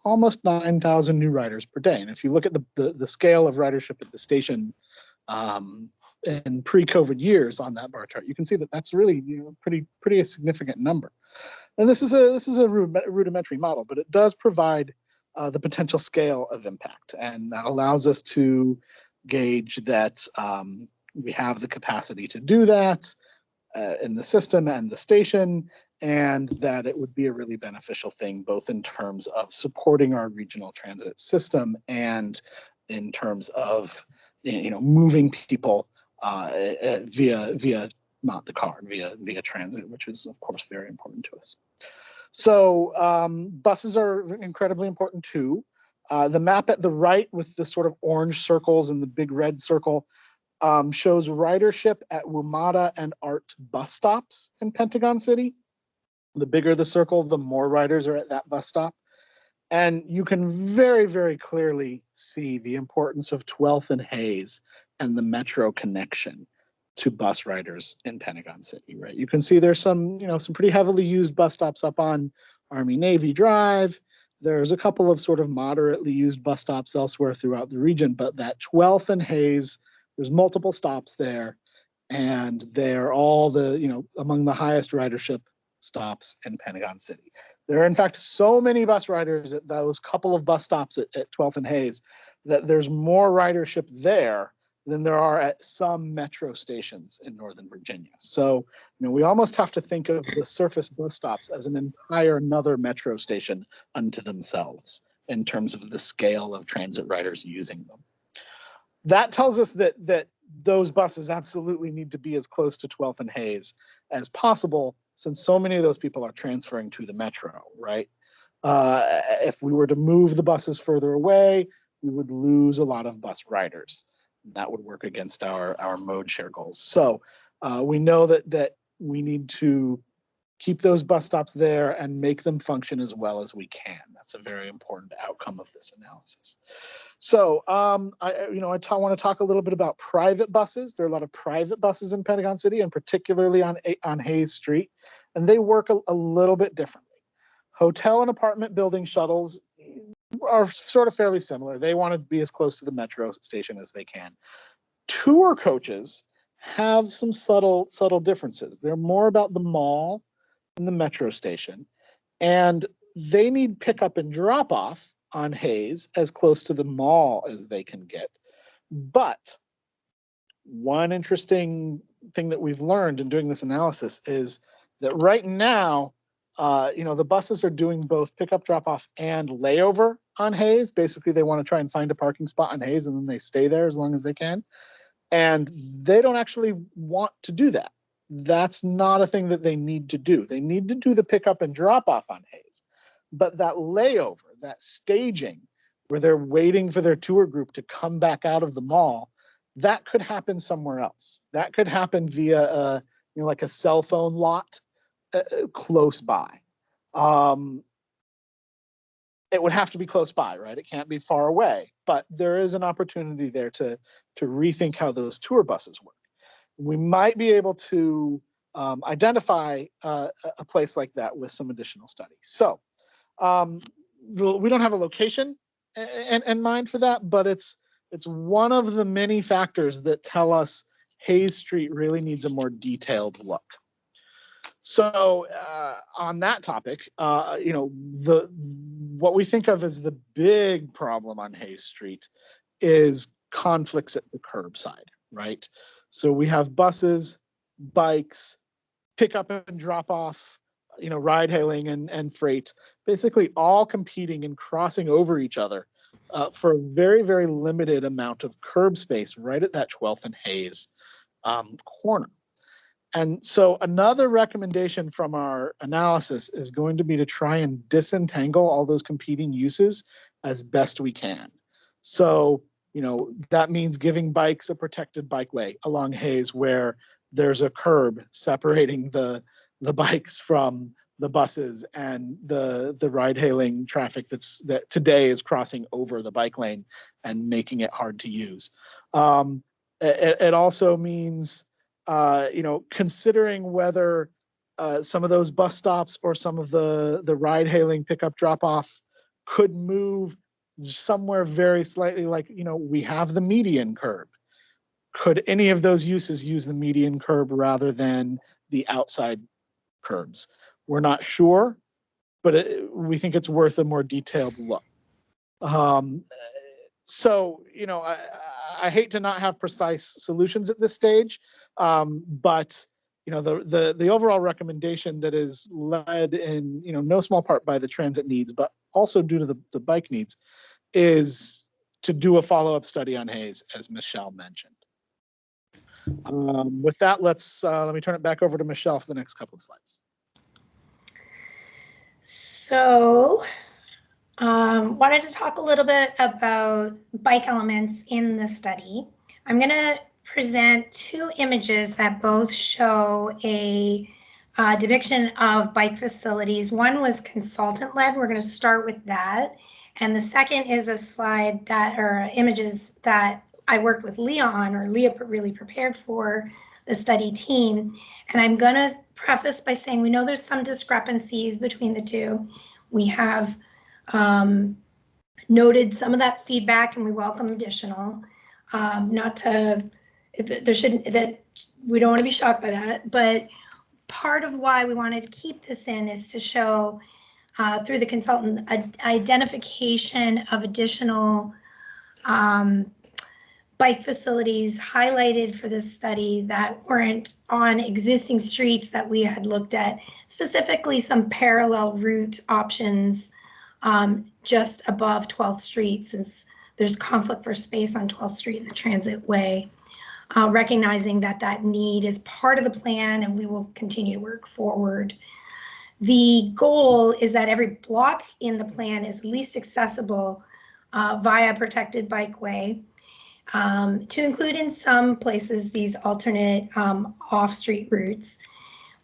almost 9,000 new riders per day. And if you look at the scale of ridership at the station in pre-COVID years on that bar chart, you can see that that's really pretty a significant number. And this is a rudimentary model, but it does provide the potential scale of impact. And that allows us to gauge that we have the capacity to do that in the system and the station, and that it would be a really beneficial thing, both in terms of supporting our regional transit system and in terms of moving people via not the car, via transit, which is of course very important to us. So buses are incredibly important too. The map at the right with the sort of orange circles and the big red circle shows ridership at WMATA and ART bus stops in Pentagon City. The bigger the circle, the more riders are at that bus stop. And you can very, very clearly see the importance of 12th and Hayes and the metro connection to bus riders in Pentagon City, right? You can see there's some pretty heavily used bus stops up on Army Navy Drive. There's a couple of sort of moderately used bus stops elsewhere throughout the region, but that 12th and Hayes, there's multiple stops there, and they're all among the highest ridership stops in Pentagon City. There are in fact so many bus riders at those couple of bus stops at 12th and Hayes that there's more ridership there than there are at some metro stations in Northern Virginia. So, we almost have to think of the surface bus stops as another metro station unto themselves in terms of the scale of transit riders using them. That tells us that those buses absolutely need to be as close to 12th and Hayes as possible, since so many of those people are transferring to the metro, right? If we were to move the buses further away, we would lose a lot of bus riders. That would work against our mode share goals. So we know that we need to keep those bus stops there and make them function as well as we can. That's a very important outcome of this analysis. So I want to talk a little bit about private buses. There are a lot of private buses in Pentagon City, and particularly on Hayes Street, and they work a little bit differently. Hotel and apartment building shuttles are sort of fairly similar. They want to be as close to the metro station as they can. Tour coaches have some subtle differences. They're more about the mall and the metro station, and they need pickup and drop off on Hayes as close to the mall as they can get. But one interesting thing that we've learned in doing this analysis is that right now, the buses are doing both pickup, drop off, and layover on Hayes. Basically, they want to try and find a parking spot on Hayes, and then they stay there as long as they can. And they don't actually want to do that. That's not a thing that they need to do. They need to do the pickup and drop off on Hayes. But that layover, that staging, where they're waiting for their tour group to come back out of the mall, that could happen somewhere else. That could happen via like a cell phone lot close by. It would have to be close by, right? It can't be far away, but there is an opportunity there to rethink how those tour buses work. We might be able to identify a place like that with some additional study. So we don't have a location in mind for that, but it's one of the many factors that tell us Hayes Street really needs a more detailed look. So on that topic, what we think of as the big problem on Hayes Street is conflicts at the curbside, right? So we have buses, bikes, pick up and drop off, ride hailing and freight, basically all competing and crossing over each other for a very, very limited amount of curb space right at that 12th and Hayes corner. And so another recommendation from our analysis is going to be to try and disentangle all those competing uses as best we can. So, that means giving bikes a protected bikeway along Hayes where there's a curb separating the bikes from the buses and the ride hailing traffic that today is crossing over the bike lane and making it hard to use. It also means considering whether some of those bus stops or some of the ride hailing pickup drop off could move somewhere very slightly, like, we have the median curb. Could any of those uses use the median curb rather than the outside curbs? We're not sure, but we think it's worth a more detailed look. So, you know, I hate to not have precise solutions at this stage, but you know, the overall recommendation that is led in, you know, no small part by the transit needs, but also due to the bike needs, is to do a follow-up study on Hayes, as Michelle mentioned. With that, let me turn it back over to Michelle for the next couple of slides. So, wanted to talk a little bit about bike elements in the study. I'm going to present two images that both show a depiction of bike facilities. One was consultant-led. We're going to start with that. And the second is a slide that, or images that I worked with Leah on, or Leah really prepared for the study team. And I'm going to preface by saying we know there's some discrepancies between the two. We have noted some of that feedback, and we welcome additional. Not to, there shouldn't, that we don't want to be shocked by that, but part of why we wanted to keep this in is to show through the consultant identification of additional bike facilities highlighted for this study that weren't on existing streets that we had looked at, specifically some parallel route options just above 12th Street, since there's conflict for space on 12th Street in the transit way, recognizing that that need is part of the plan and we will continue to work forward. The goal is that every block in the plan is least accessible via protected bikeway, to include in some places these alternate off-street routes.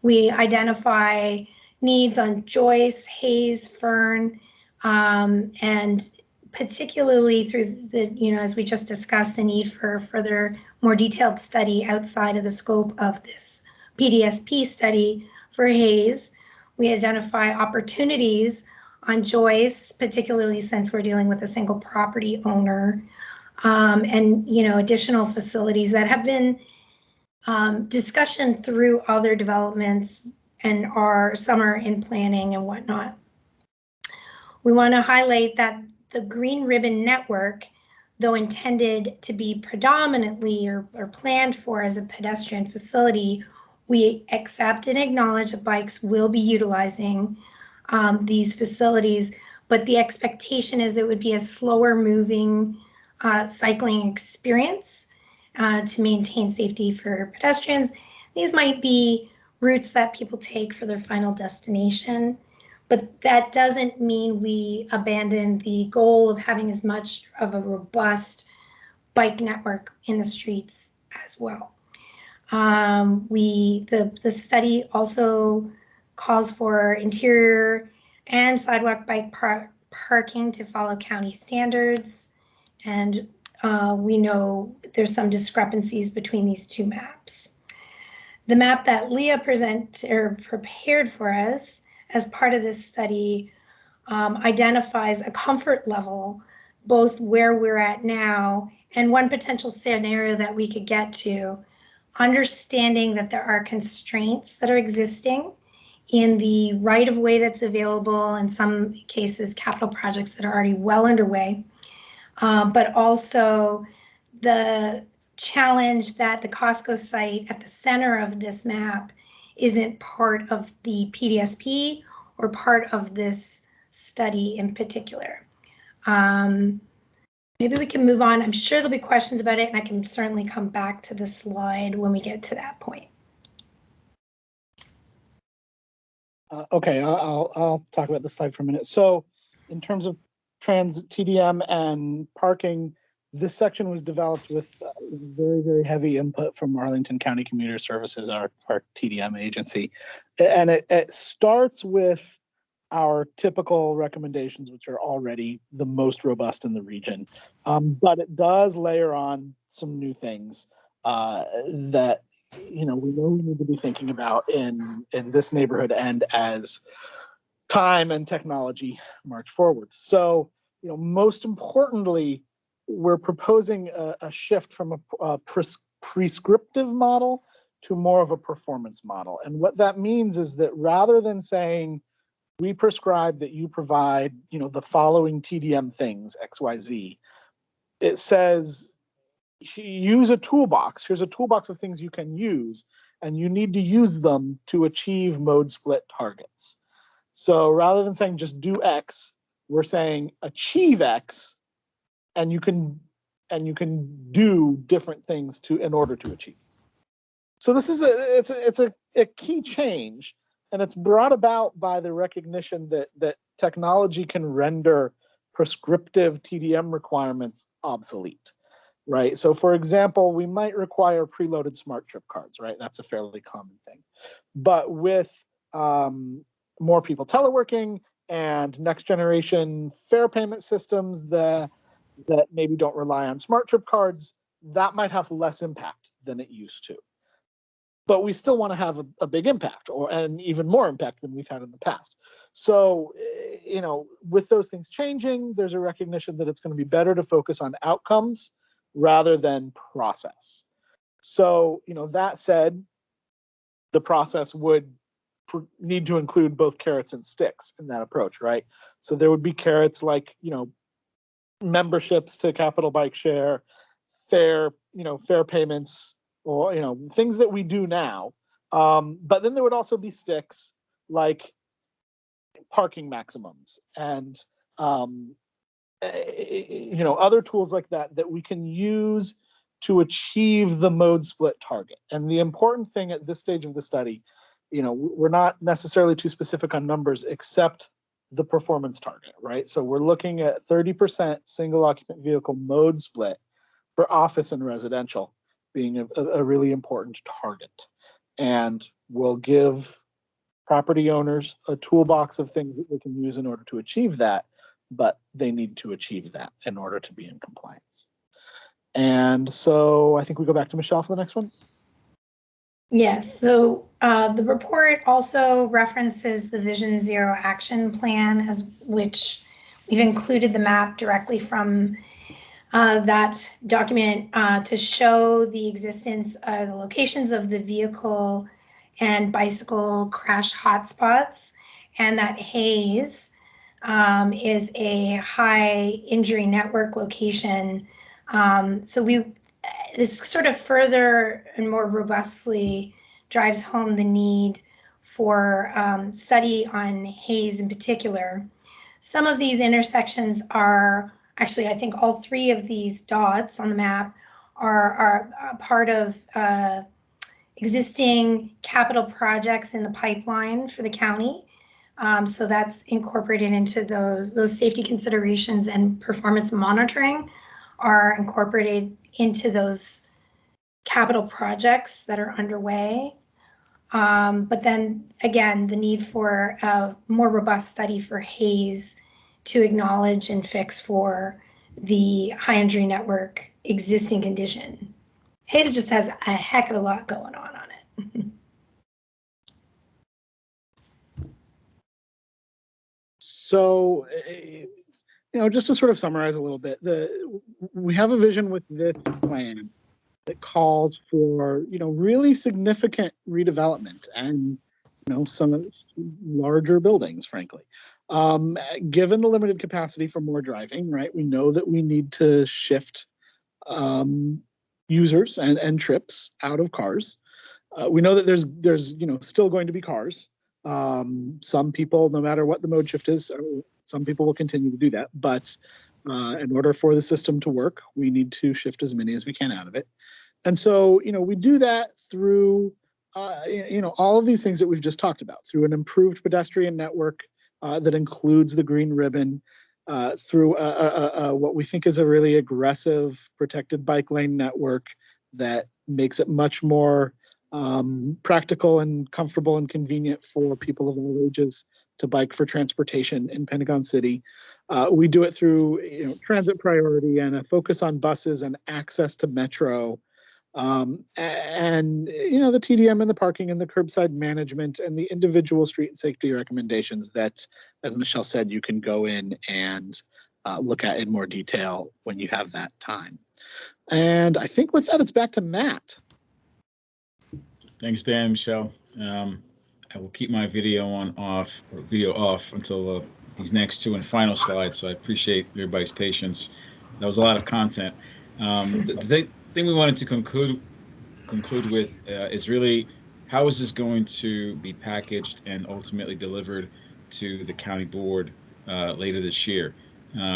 We identify needs on Joyce, Hayes, Fern, and particularly through the, you know, as we just discussed, a need for further, more detailed study outside of the scope of this PDSP study for Hayes. We identify opportunities on Joyce, particularly since we're dealing with a single property owner, and, you know, additional facilities that have been discussion through other developments and some are in planning and whatnot. We want to highlight that the Green Ribbon Network, though intended to be predominantly or planned for as a pedestrian facility, we accept and acknowledge that bikes will be utilizing these facilities, but the expectation is it would be a slower moving cycling experience to maintain safety for pedestrians. These might be routes that people take for their final destination, but that doesn't mean we abandon the goal of having as much of a robust bike network in the streets as well. The study also calls for interior and sidewalk bike parking to follow county standards, and we know there's some discrepancies between these two maps. The map that Leah prepared for us as part of this study identifies a comfort level, both where we're at now and one potential scenario that we could get to, understanding that there are constraints that are existing in the right-of-way that's available, in some cases capital projects that are already well underway, but also the challenge that the Costco site at the center of this map isn't part of the PDSP or part of this study in particular. Maybe we can move on. I'm sure there'll be questions about it, and I can certainly come back to the slide when we get to that point. Okay, I'll talk about the slide for a minute. So in terms of transit TDM and parking, this section was developed with very, very heavy input from Arlington County Commuter Services, our TDM agency. And it starts with our typical recommendations, which are already the most robust in the region. But it does layer on some new things that, you know, we know we need to be thinking about in this neighborhood and as time and technology march forward. So, you know, most importantly, we're proposing a shift from a prescriptive model to more of a performance model. And what that means is that rather than saying, we prescribe that you provide, the following TDM things, XYZ. It says, use a toolbox. Here's a toolbox of things you can use, and you need to use them to achieve mode split targets. So rather than saying just do X, we're saying achieve X, and you can do different things in order to achieve. So this is a key change, and it's brought about by the recognition that technology can render prescriptive TDM requirements obsolete, right? So for example, we might require preloaded smart trip cards, right? That's a fairly common thing. But with more people teleworking and next generation fare payment systems that maybe don't rely on smart trip cards, that might have less impact than it used to. But we still want to have a big impact, and even more impact than we've had in the past. So, with those things changing, there's a recognition that it's going to be better to focus on outcomes rather than process. So, that said, the process would need to include both carrots and sticks in that approach, right? So there would be carrots like, memberships to Capital Bike Share, fare payments, or things that we do now. But then there would also be sticks like parking maximums and other tools like that we can use to achieve the mode split target. And the important thing at this stage of the study, we're not necessarily too specific on numbers except the performance target, right? So we're looking at 30% single occupant vehicle mode split for office and residential being a really important target. And we'll give property owners a toolbox of things that they can use in order to achieve that, but they need to achieve that in order to be in compliance. And so I think we go back to Michelle for the next one. Yes, so the report also references the Vision Zero Action Plan, which we've included the map directly from that document to show the existence of the locations of the vehicle and bicycle crash hotspots, and that Hayes is a high injury network location. So this sort of further and more robustly drives home the need for study on Hayes in particular. Some of these intersections are actually, I think all three of these dots on the map are part of existing capital projects in the pipeline for the county. So that's incorporated into those safety considerations, and performance monitoring are incorporated into those capital projects that are underway. But then again, the need for a more robust study for Hayes to acknowledge and fix for the high injury network existing condition. Hayes just has a heck of a lot going on it. So, just to sort of summarize a little bit, we have a vision with this plan that calls for, really significant redevelopment and, some larger buildings, frankly. Given the limited capacity for more driving, right, we know that we need to shift users and trips out of cars. We know that there's still going to be cars. Some people, no matter what the mode shift is, some people will continue to do that. But in order for the system to work, we need to shift as many as we can out of it. And so, we do that through, all of these things that we've just talked about, through an improved pedestrian network that includes the green ribbon, through what we think is a really aggressive protected bike lane network that makes it much more practical and comfortable and convenient for people of all ages to bike for transportation in Pentagon City. We do it through transit priority and a focus on buses and access to metro. And the TDM and the parking and the curbside management and the individual street safety recommendations that, as Michelle said, you can go in and look at in more detail when you have that time. And I think with that, it's back to Matt. Thanks, Dan, Michelle. I will keep my video off until these next two and final slides. So I appreciate everybody's patience. That was a lot of content. The thing we wanted to conclude with is really how is this going to be packaged and ultimately delivered to the county board later this year.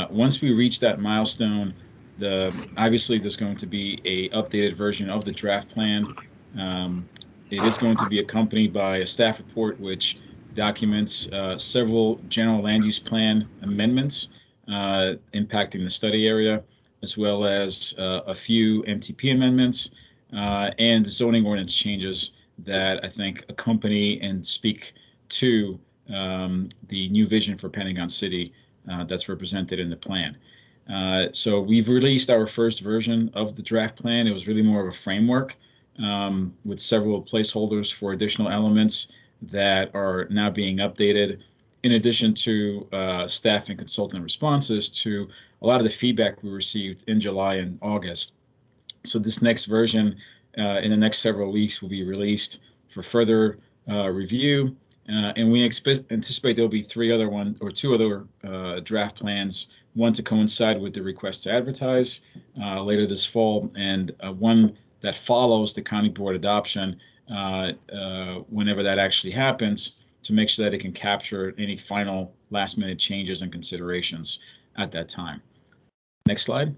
Once we reach that milestone, obviously there's going to be a updated version of the draft plan. It is going to be accompanied by a staff report which documents several general land use plan amendments impacting the study area, as well as a few MTP amendments and zoning ordinance changes that I think accompany and speak to the new vision for Pentagon City that's represented in the plan. So we've released our first version of the draft plan. It was really more of a framework with several placeholders for additional elements that are now being updated, in addition to staff and consultant responses to a lot of the feedback we received in July and August. So this next version in the next several weeks will be released for further review. And we anticipate there'll be two other draft plans, one to coincide with the request to advertise later this fall, and one that follows the county board adoption whenever that actually happens, to make sure that it can capture any final last minute changes and considerations at that time. Next slide.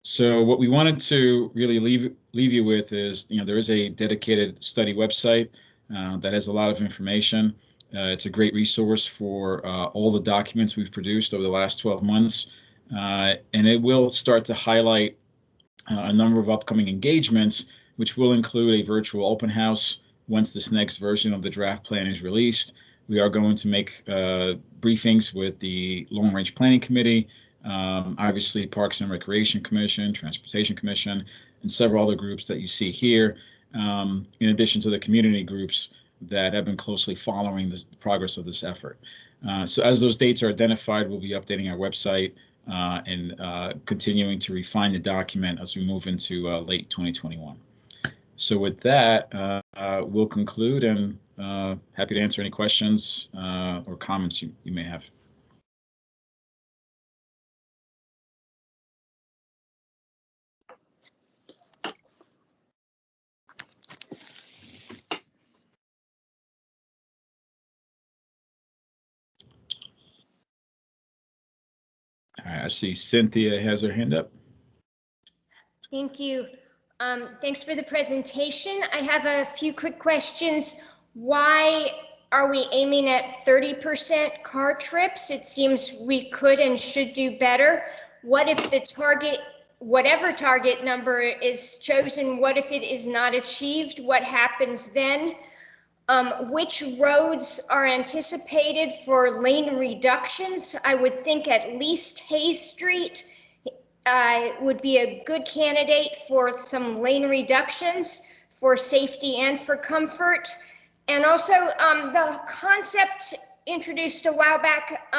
So what we wanted to really leave you with is, there is a dedicated study website that has a lot of information. It's a great resource for all the documents we've produced over the last 12 months. And it will start to highlight a number of upcoming engagements, which will include a virtual open house once this next version of the draft plan is released. We are going to make briefings with the Long Range Planning Committee, obviously Parks and Recreation Commission, Transportation Commission, and several other groups that you see here, in addition to the community groups that have been closely following the progress of this effort. So as those dates are identified, we'll be updating our website and continuing to refine the document as we move into late 2021. So with that, we'll conclude, and happy to answer any questions or comments you may have. All right, I see Cynthia has her hand up. Thank you. Thanks for the presentation. I have a few quick questions. Why are we aiming at 30% car trips? It seems we could and should do better. What if the target, whatever target number is chosen, what if it is not achieved? What happens then? Which roads are anticipated for lane reductions? I would think at least Hayes Street would be a good candidate for some lane reductions for safety and for comfort. And also the concept introduced a while back,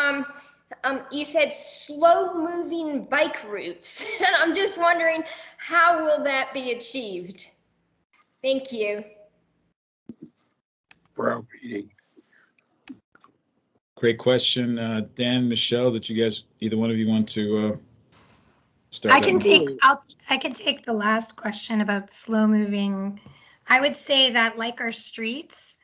you said slow moving bike routes. And I'm just wondering, how will that be achieved? Thank you. Great question. Dan, Michelle, did you guys, either one of you want to start? I can take the last question about slow moving. I would say that, like our streets,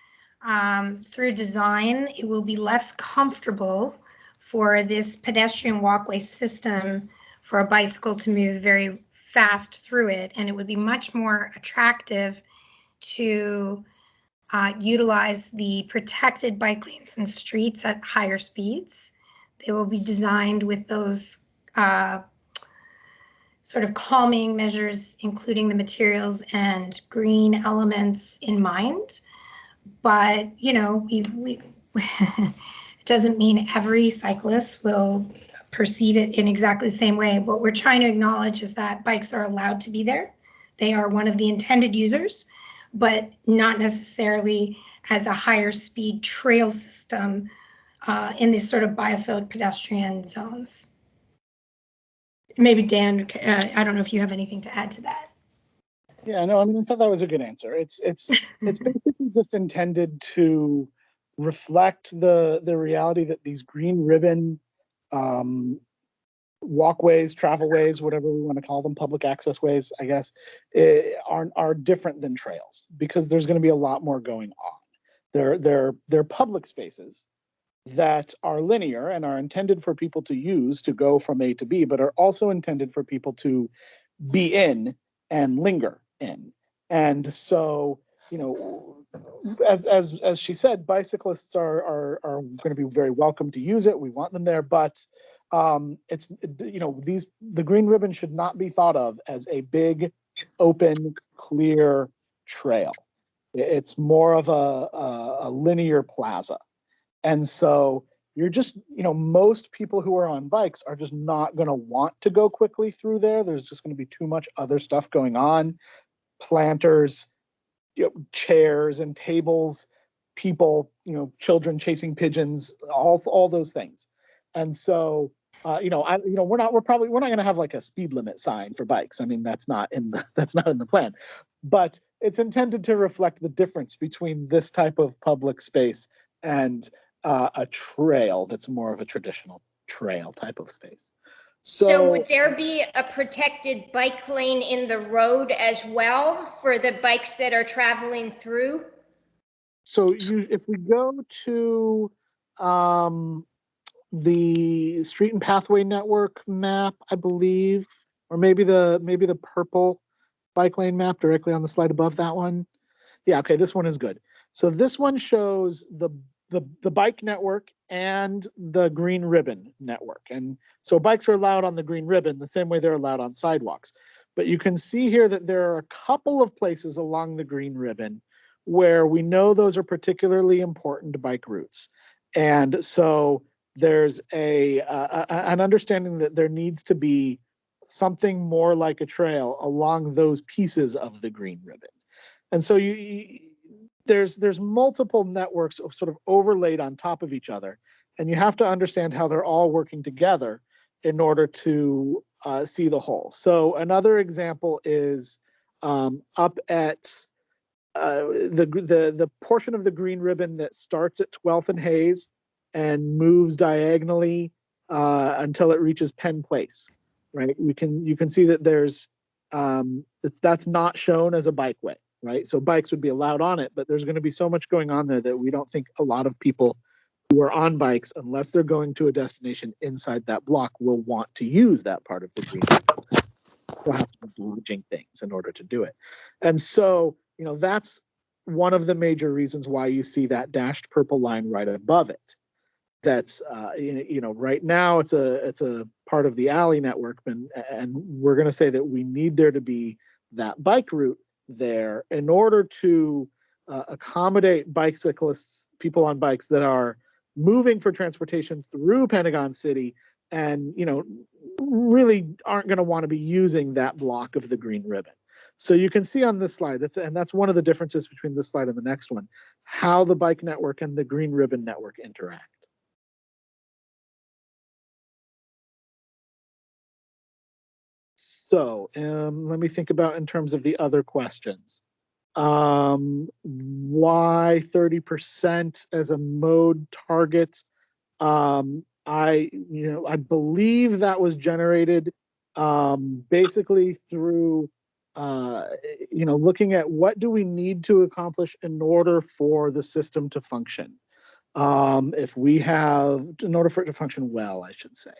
through design, it will be less comfortable for this pedestrian walkway system for a bicycle to move very fast through it, and it would be much more attractive to utilize the protected bike lanes and streets at higher speeds. They will be designed with those sort of calming measures, including the materials and green elements in mind. But, it doesn't mean every cyclist will perceive it in exactly the same way. What we're trying to acknowledge is that bikes are allowed to be there. They are one of the intended users, but not necessarily as a higher speed trail system in these sort of biophilic pedestrian zones. Maybe Dan, I don't know if you have anything to add to that. Yeah, no, I mean, I thought that was a good answer. It's basically just intended to reflect the reality that these green ribbon walkways, travelways, whatever we want to call them, public access ways, I guess, are different than trails because there's going to be a lot more going on. They're public spaces that are linear and are intended for people to use to go from A to B, but are also intended for people to be in and linger in. And so, you know, as she said, bicyclists are going to be very welcome to use it. We want them there, but it's, you know, the green ribbon should not be thought of as a big, open, clear trail. It's more of a linear plaza. And so you're just, you know, most people who are on bikes are just not going to want to go quickly through there. There's just going to be too much other stuff going on. Planters, you know, chairs and tables, people, you know, children chasing pigeons, all those things. And so, you know, we're not going to have like a speed limit sign for bikes. I mean, that's not in the plan, but it's intended to reflect the difference between this type of public space and a trail that's more of a traditional trail type of space. So would there be a protected bike lane in the road as well for the bikes that are traveling through? So if we go to the Street and Pathway Network map, I believe, or maybe the purple bike lane map directly on the slide above that one. Yeah, okay, this one is good. So this one shows the bike network and the green ribbon network. And so bikes are allowed on the green ribbon the same way they're allowed on sidewalks. But you can see here that there are a couple of places along the green ribbon where we know those are particularly important bike routes. And so there's an understanding that there needs to be something more like a trail along those pieces of the green ribbon. And so there's multiple networks sort of overlaid on top of each other, and you have to understand how they're all working together in order to see the whole. So another example is up at the portion of the green ribbon that starts at 12th and Hayes and moves diagonally until it reaches Penn Place. Right? You can see that there's that's not shown as a bikeway. Right? So bikes would be allowed on it, but there's going to be so much going on there that we don't think a lot of people who are on bikes, unless they're going to a destination inside that block, will want to use that part of the green. We'll have to be dodging things in order to do it. And so, you know, that's one of the major reasons why you see that dashed purple line right above it. That's you know, right now it's a part of the alley network, and we're going to say that we need there to be that bike route there in order to accommodate bicyclists, people on bikes that are moving for transportation through Pentagon City, and you know, really aren't going to want to be using that block of the green ribbon. So you can see on this slide, that's one of the differences between this slide and the next one, how the bike network and the green ribbon network interact. So let me think about in terms of the other questions. Why 30% as a mode target? I believe that was generated basically through looking at what do we need to accomplish in order for the system to function. In order for it to function well, I should say.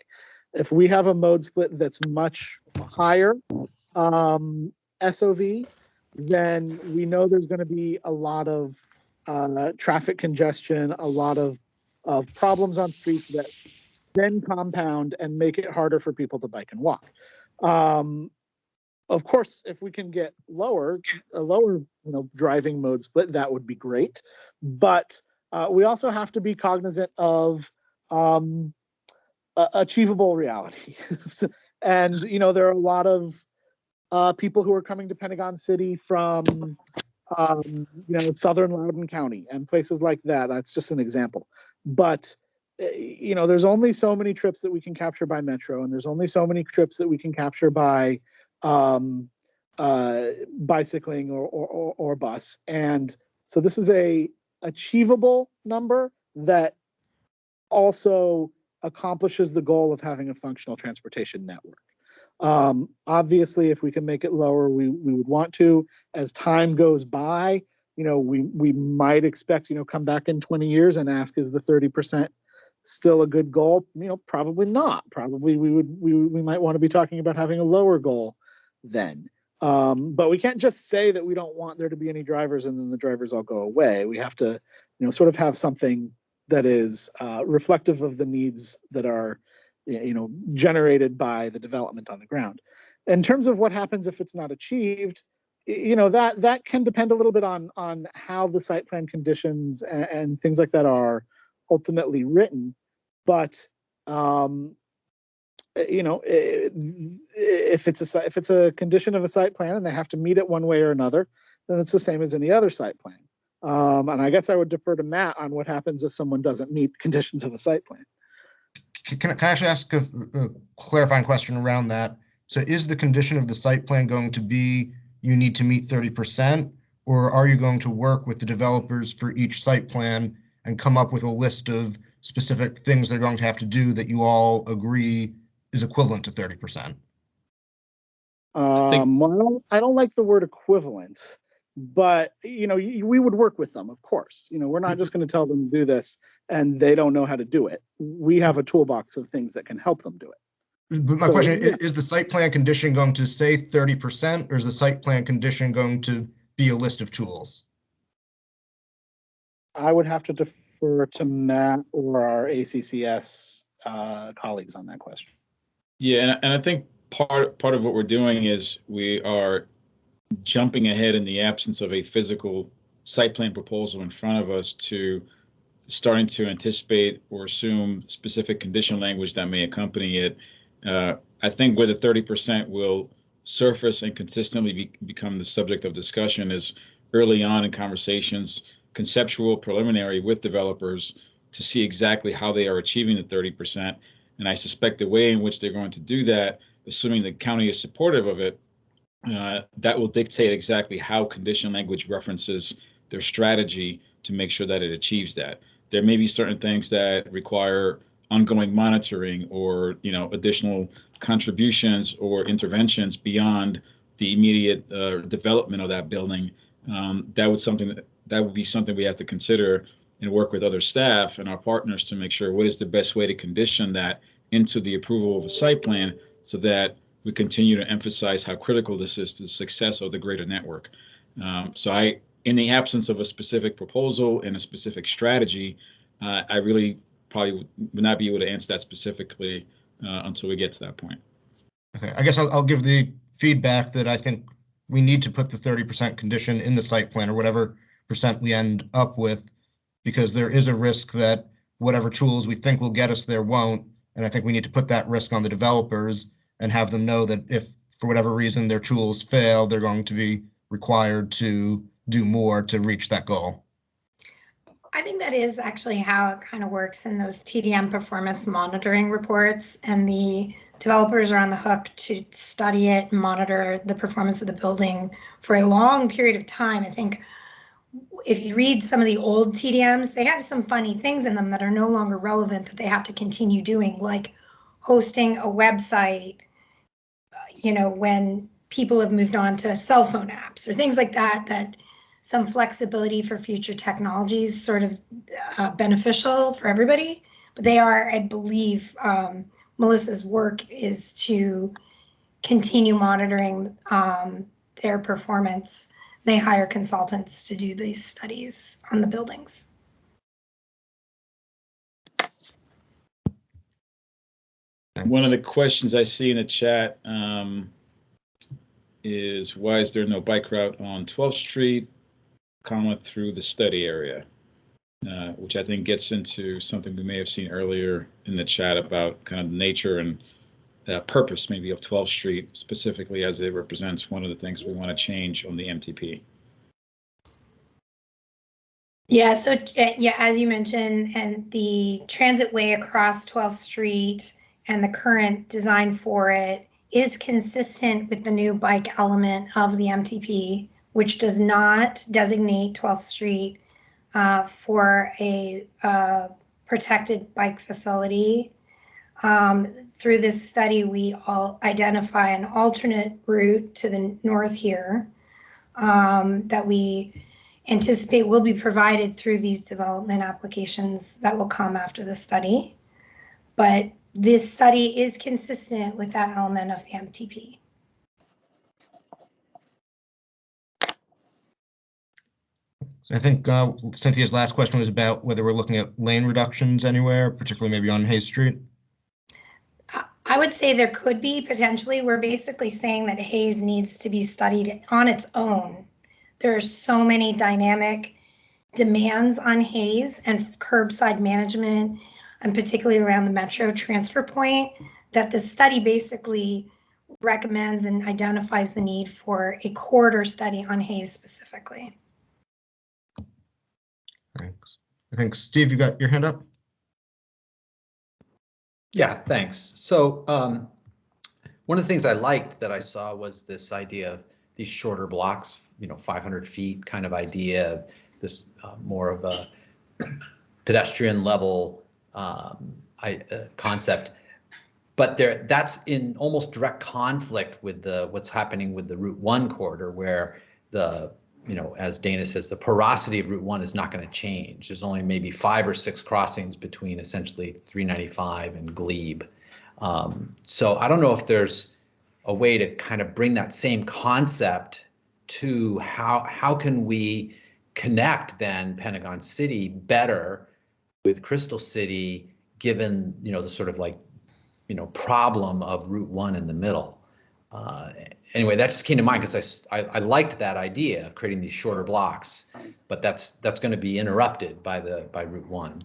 If we have a mode split that's much higher SOV, then we know there's going to be a lot of traffic congestion, a lot of problems on streets that then compound and make it harder for people to bike and walk. Of course, if we can get a lower driving mode split, that would be great. But we also have to be cognizant of achievable reality. And, you know, there are a lot of people who are coming to Pentagon City from, southern Loudoun County and places like that. That's just an example. But, you know, there's only so many trips that we can capture by metro, and there's only so many trips that we can capture by bicycling or bus. And so this is a achievable number that also accomplishes the goal of having a functional transportation network. Obviously, if we can make it lower, we would want to. As time goes by, we might expect, come back in 20 years and ask, is the 30% still a good goal? Probably not. Probably we might want to be talking about having a lower goal then. But we can't just say that we don't want there to be any drivers and then the drivers all go away. We have to, sort of have something that is reflective of the needs that are, generated by the development on the ground. In terms of what happens if it's not achieved, that can depend a little bit on how the site plan conditions and things like that are ultimately written. But if it's a condition of a site plan and they have to meet it one way or another, then it's the same as any other site plan. And I guess I would defer to Matt on what happens if someone doesn't meet conditions of a site plan. Can I actually ask a clarifying question around that? So is the condition of the site plan going to be you need to meet 30%, or are you going to work with the developers for each site plan and come up with a list of specific things they're going to have to do that you all agree is equivalent to 30%? Well, I don't like the word equivalent, but we would work with them, of course. We're not just going to tell them to do this and they don't know how to do it. We have a toolbox of things that can help them do it. But my question is the site plan condition going to say 30%, or is the site plan condition going to be a list of tools? I would have to defer to Matt or our ACCS colleagues on that question. Yeah, and I think part of what we're doing is we are jumping ahead in the absence of a physical site plan proposal in front of us to starting to anticipate or assume specific condition language that may accompany it. I think where the 30% will surface and consistently become the subject of discussion is early on in conversations, conceptual, preliminary with developers to see exactly how they are achieving the 30%. And I suspect the way in which they're going to do that, assuming the county is supportive of it, that will dictate exactly how condition language references their strategy to make sure that it achieves that. There may be certain things that require ongoing monitoring or additional contributions or interventions beyond the immediate development of that building. That would be something we have to consider and work with other staff and our partners to make sure what is the best way to condition that into the approval of a site plan so that we continue to emphasize how critical this is to the success of the greater network. In the absence of a specific proposal and a specific strategy, I really probably would not be able to answer that specifically until we get to that point. Okay, I guess I'll give the feedback that I think we need to put the 30% condition in the site plan or whatever percent we end up with, because there is a risk that whatever tools we think will get us there won't. And I think we need to put that risk on the developers and have them know that if for whatever reason their tools fail, they're going to be required to do more to reach that goal. I think that is actually how it kind of works in those TDM performance monitoring reports, and the developers are on the hook to study it and monitor the performance of the building for a long period of time. I think if you read some of the old TDMs, they have some funny things in them that are no longer relevant that they have to continue doing, like hosting a website, when people have moved on to cell phone apps or things like that, that some flexibility for future technologies sort of beneficial for everybody. But they are, I believe, Melissa's work is to continue monitoring their performance. They hire consultants to do these studies on the buildings. One of the questions I see in the chat is why is there no bike route on 12th Street, through the study area, which I think gets into something we may have seen earlier in the chat about kind of the nature and purpose maybe of 12th Street, specifically as it represents one of the things we want to change on the MTP. Yeah, so as you mentioned, and the transit way across 12th Street and the current design for it is consistent with the new bike element of the MTP, which does not designate 12th Street for a protected bike facility. Through this study, we all identify an alternate route to the north here that we anticipate will be provided through these development applications that will come after the study. But this study is consistent with that element of the MTP. I think Cynthia's last question was about whether we're looking at lane reductions anywhere, particularly maybe on Hayes Street. I would say there could be potentially. We're basically saying that Hayes needs to be studied on its own. There are so many dynamic demands on Hayes and curbside management, and particularly around the metro transfer point, that the study basically recommends and identifies the need for a corridor study on Hayes specifically. Thanks. I think, Steve, you got your hand up? Yeah, thanks. So one of the things I liked that I saw was this idea of these shorter blocks, 500 feet kind of idea, this more of a pedestrian level concept. But that's in almost direct conflict with what's happening with the Route 1 corridor, where as Dana says, the porosity of Route 1 is not going to change. There's only maybe 5 or 6 crossings between essentially 395 and Glebe. So I don't know if there's a way to kind of bring that same concept to how can we connect then Pentagon City better with Crystal City, given the sort of problem of Route 1 in the middle. Anyway, that just came to mind because I liked that idea of creating these shorter blocks, but that's going to be interrupted by Route 1.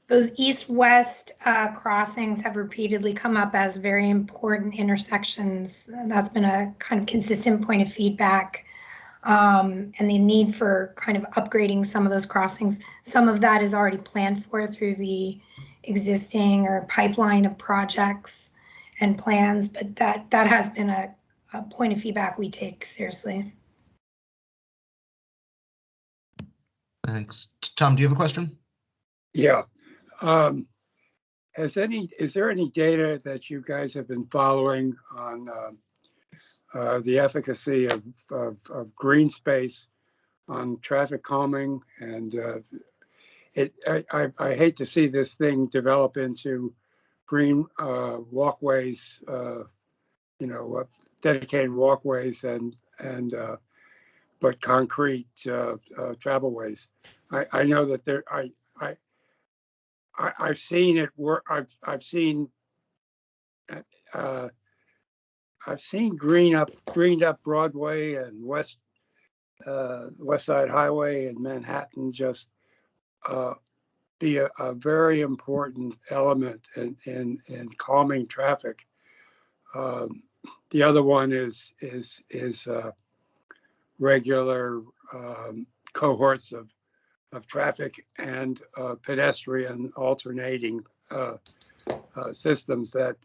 Those east-west crossings have repeatedly come up as very important intersections. That's been a kind of consistent point of feedback, and the need for kind of upgrading some of those crossings. Some of that is already planned for through the existing or pipeline of projects and plans, but that has been a point of feedback we take seriously. Thanks. Tom, do you have a question? Yeah. Is there any data that you guys have been following on the efficacy of green space on traffic calming? And I hate to see this thing develop into green walkways, dedicated walkways and but concrete travelways. I know that I've seen it work. I've seen greened up Broadway and West Side Highway in Manhattan just be a very important element in calming traffic. The other one is regular cohorts of traffic and pedestrian alternating systems that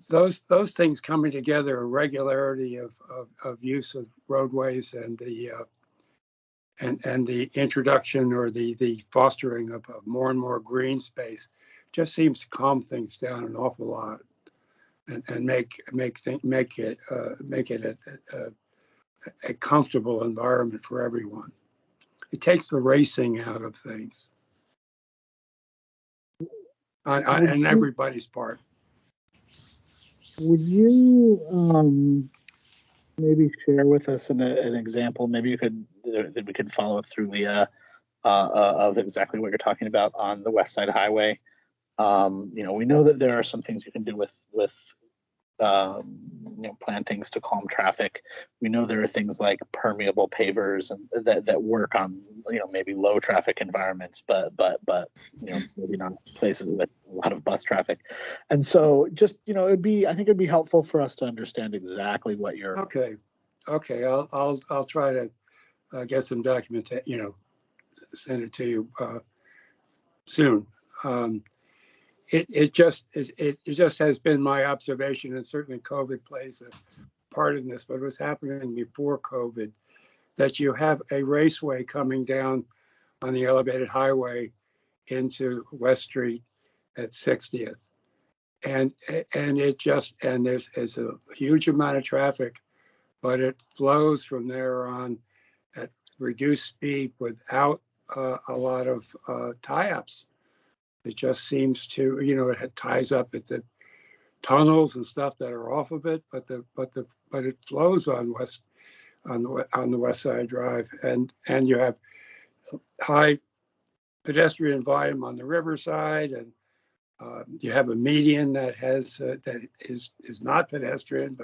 those things coming together, a regularity of use of roadways and the introduction or the fostering of more and more green space just seems to calm things down an awful lot and make it a comfortable environment for everyone. It takes the racing out of things on everybody's part. Would you maybe share with us an example? Maybe you could that we could follow up through Leah of exactly what you're talking about on the West Side Highway. We know that there are some things you can do with plantings to calm traffic. We know there are things like permeable pavers and that work on maybe low traffic environments, but maybe not places with a lot of bus traffic. And so just I think it'd be helpful for us to understand exactly what you're. Okay. I'll try to get some documentation. Send it to you soon. it just has been my observation, and certainly COVID plays a part in this, but it was happening before COVID, that you have a raceway coming down on the elevated highway into West Street at 60th. And there's a huge amount of traffic, but it flows from there on at reduced speed without a lot of tie-ups. It just seems to, it ties up at the tunnels and stuff that are off of it, but it flows on the West Side Drive, and you have high pedestrian volume on the riverside, and you have a median that has that is not pedestrian,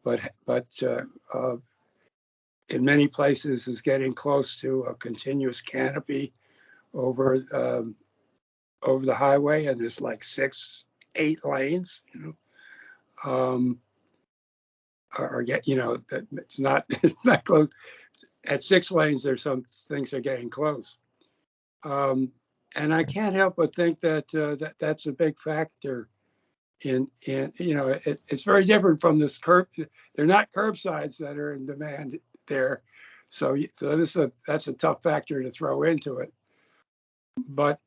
but in many places is getting close to a continuous canopy over the highway, and there's like 6-8 lanes, that it's not close. At 6 lanes, there's some things are getting close. And I can't help but think that that's a big factor in it's very different from this curb. They're not curbsides that are in demand there. So that's a tough factor to throw into it. But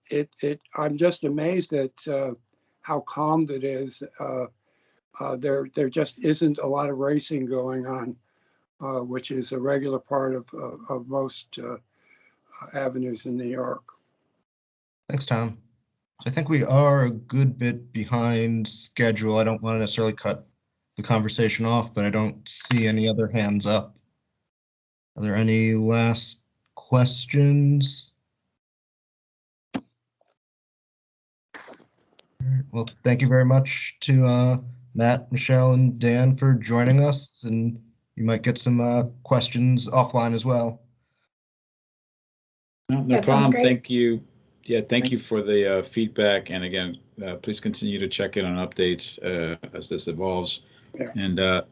I'm just amazed at how calm it is. There just isn't a lot of racing going on, which is a regular part of most avenues in New York. Thanks, Tom. I think we are a good bit behind schedule. I don't want to necessarily cut the conversation off, but I don't see any other hands up. Are there any last questions? Well, thank you very much to Matt, Michelle, and Dan for joining us, and you might get some questions offline as well. No problem. Thank you. Yeah, thank you for the feedback. And again, please continue to check in on updates as this evolves. Yeah. And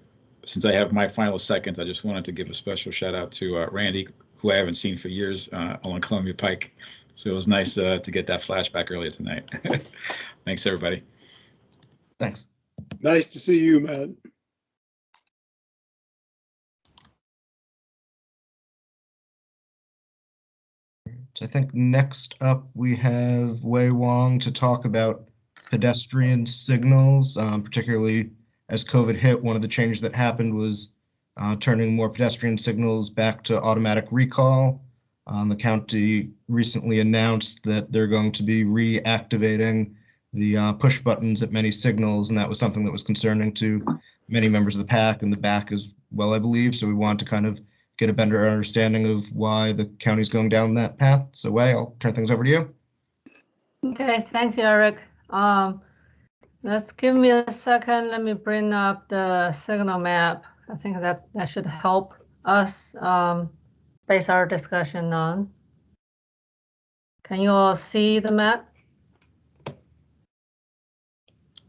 since I have my final seconds, I just wanted to give a special shout out to Randy, who I haven't seen for years along Columbia Pike. So it was nice to get that flashback earlier tonight. Thanks, everybody. Thanks. Nice to see you, Matt. So I think next up we have Wei Wong to talk about pedestrian signals, particularly as COVID hit. One of the changes that happened was turning more pedestrian signals back to automatic recall. The county recently announced that they're going to be reactivating the push buttons at many signals, and that was something that was concerning to many members of the PAC and the BAC as well, I believe. So we want to kind of get a better understanding of why the county's going down that path. So Wei, I'll turn things over to you. Okay, thank you, Eric. Let's give me a second. Let me bring up the signal map. I think that should help us base our discussion on. Can you all see the map?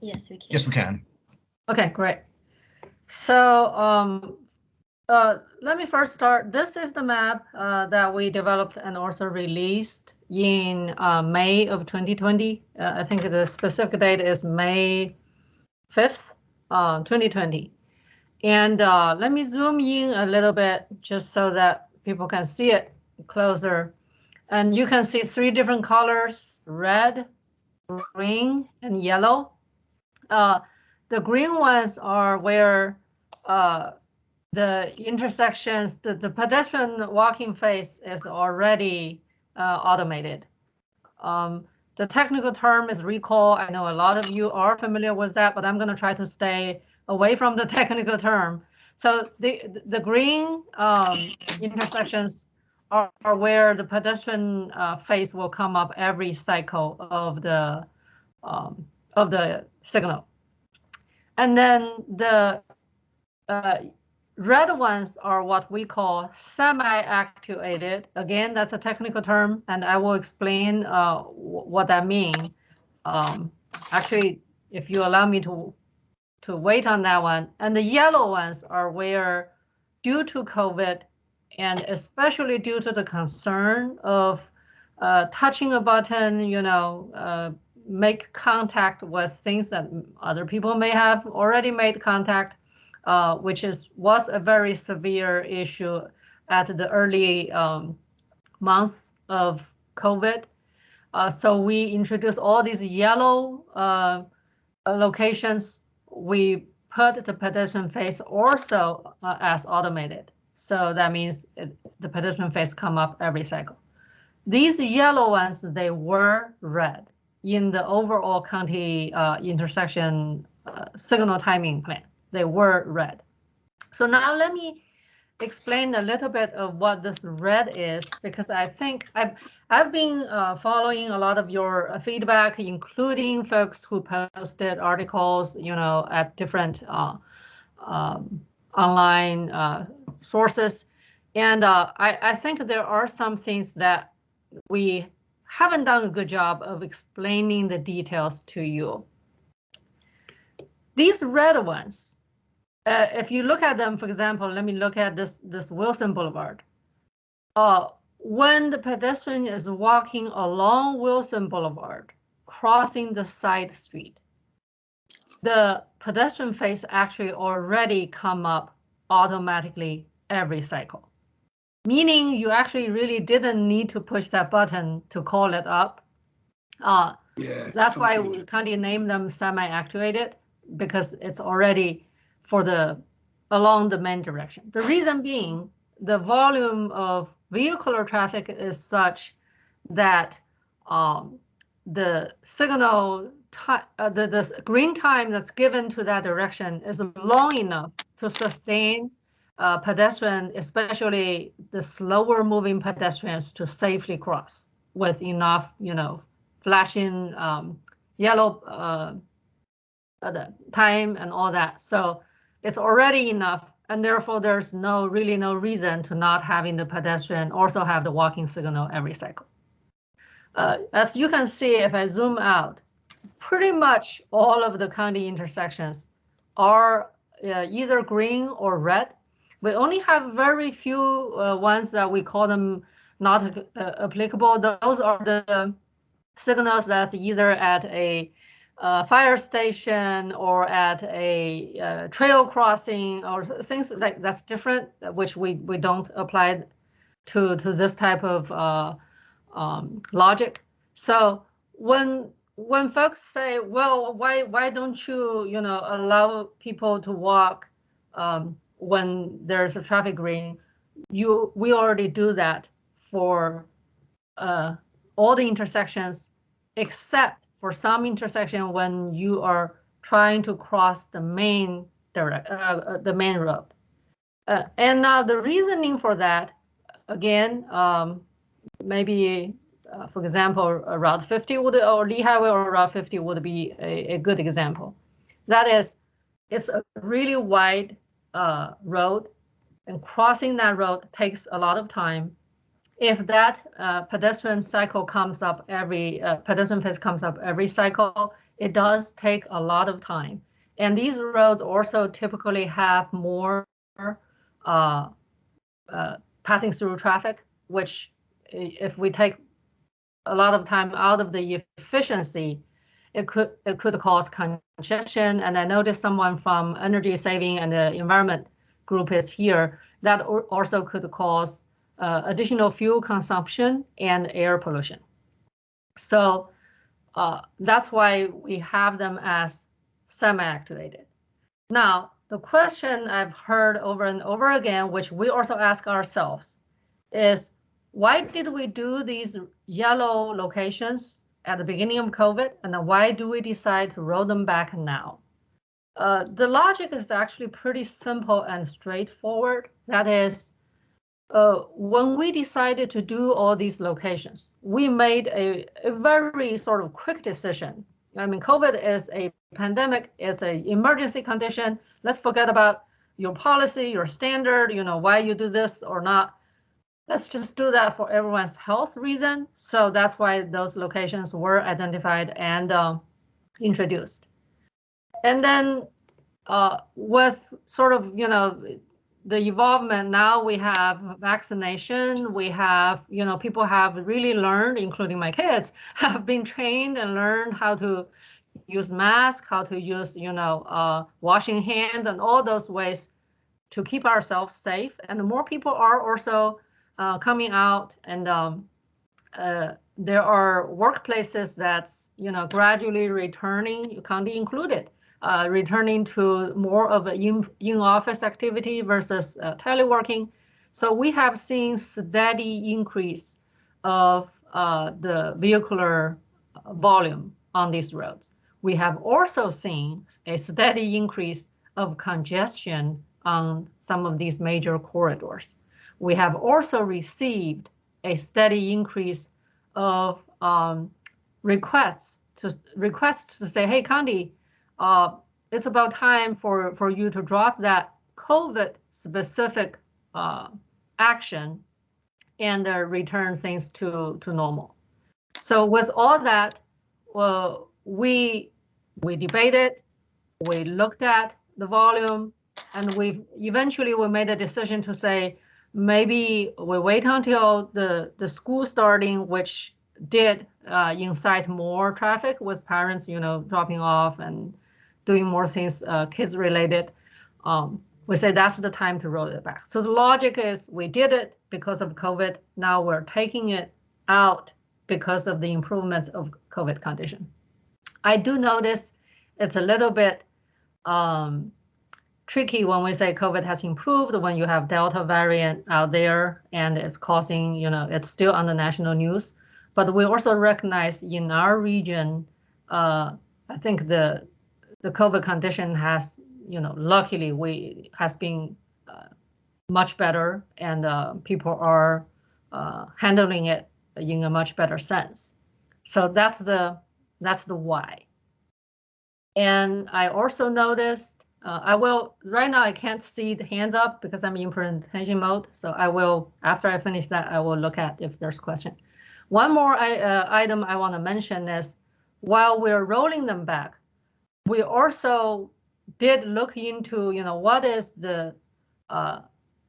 Yes, we can. Yes, we can. Okay, great. So let me first start. This is the map that we developed and also released in May of 2020. I think the specific date is May 5th, 2020. And let me zoom in a little bit just so that people can see it closer. And you can see 3 different colors: red, green, and yellow. The green ones are where the intersections, the pedestrian walking phase is already automated. The technical term is recall. I know a lot of you are familiar with that, but I'm going to try to stay away from the technical term. So the green intersections are where the pedestrian phase will come up every cycle of the signal. And then the red ones are what we call semi-activated. Again, that's a technical term, and I will explain what that means. Actually, if you allow me to wait on that one. And the yellow ones are where, due to COVID, and especially due to the concern of touching a button, make contact with things that other people may have already made contact, which was a very severe issue at the early months of COVID. So we introduced all these yellow locations. We put the pedestrian face also as automated. So that means the pedestrian face come up every cycle. These yellow ones, they were red in the overall county intersection signal timing plan. They were red. So now let me explain a little bit of what this red is, because I think I've been following a lot of your feedback, including folks who posted articles, at different online sources. And I think there are some things that we haven't done a good job of explaining the details to you. These red ones, if you look at them, for example, let me look at this Wilson Boulevard. When the pedestrian is walking along Wilson Boulevard, crossing the side street, the pedestrian face actually already come up automatically every cycle. Meaning you actually really didn't need to push that button to call it up. That's why we kind of name them semi-actuated, because it's already along the main direction. The reason being, the volume of vehicular traffic is such that the signal, the green time that's given to that direction is long enough to sustain pedestrian, especially the slower moving pedestrians, to safely cross with enough, flashing yellow time and all that. So it's already enough, and therefore there's really no reason to not having the pedestrian also have the walking signal every cycle. As you can see, if I zoom out, pretty much all of the county intersections are either green or red. We only have very few ones that we call them not applicable. Those are the signals that's either at a fire station or at a trail crossing or things like that's different, which we don't apply to this type of logic. So when folks say, well, why don't you allow people to walk when there's a traffic green, we already do that for all the intersections, except for some intersection when you are trying to cross the main road. And now the reasoning for that, again, maybe for example, Route 50 or Lee Highway or Route 50 would be a good example. That is, it's a really wide road, and crossing that road takes a lot of time. If that pedestrian cycle comes up pedestrian face comes up every cycle, it does take a lot of time. And these roads also typically have more passing through traffic, which if we take a lot of time out of the efficiency, it could cause congestion. And I noticed someone from Energy Saving and the Environment group is here. That also could cause additional fuel consumption and air pollution. So that's why we have them as semi-activated. Now, the question I've heard over and over again, which we also ask ourselves, is why did we do these yellow locations at the beginning of COVID, and then why do we decide to roll them back now? The logic is actually pretty simple and straightforward. That is, when we decided to do all these locations, we made a very sort of quick decision. I mean, COVID is a pandemic, it's an emergency condition. Let's forget about your policy, your standard, why you do this or not. Let's just do that for everyone's health reason. So that's why those locations were identified and introduced. And then with sort of, the involvement, now we have vaccination, we have, people have really learned, including my kids, have been trained and learned how to use masks, how to use, washing hands and all those ways to keep ourselves safe. And more people are also coming out, and there are workplaces that's, gradually returning, county included, returning to more of a in-office activity versus teleworking. So we have seen steady increase of the vehicular volume on these roads. We have also seen a steady increase of congestion on some of these major corridors. We have also received a steady increase of requests to say, hey, county, it's about time for you to drop that COVID specific action and return things to normal. So with all that, we debated, we looked at the volume, and we made a decision to say, maybe we wait until the school starting, which did incite more traffic with parents, dropping off and doing more things kids related. We say that's the time to roll it back. So the logic is we did it because of COVID. Now we're taking it out because of the improvements of COVID condition. I do notice it's a little bit tricky when we say COVID has improved, when you have Delta variant out there and it's causing, it's still on the national news. But we also recognize in our region, I think the COVID condition has, luckily has been much better, and people are handling it in a much better sense. So that's the why. And I also noticed, right now I can't see the hands up because I'm in presentation mode. So I will, after I finish that, I will look at if there's question. One more item I want to mention is, while we're rolling them back, we also did look into, what is the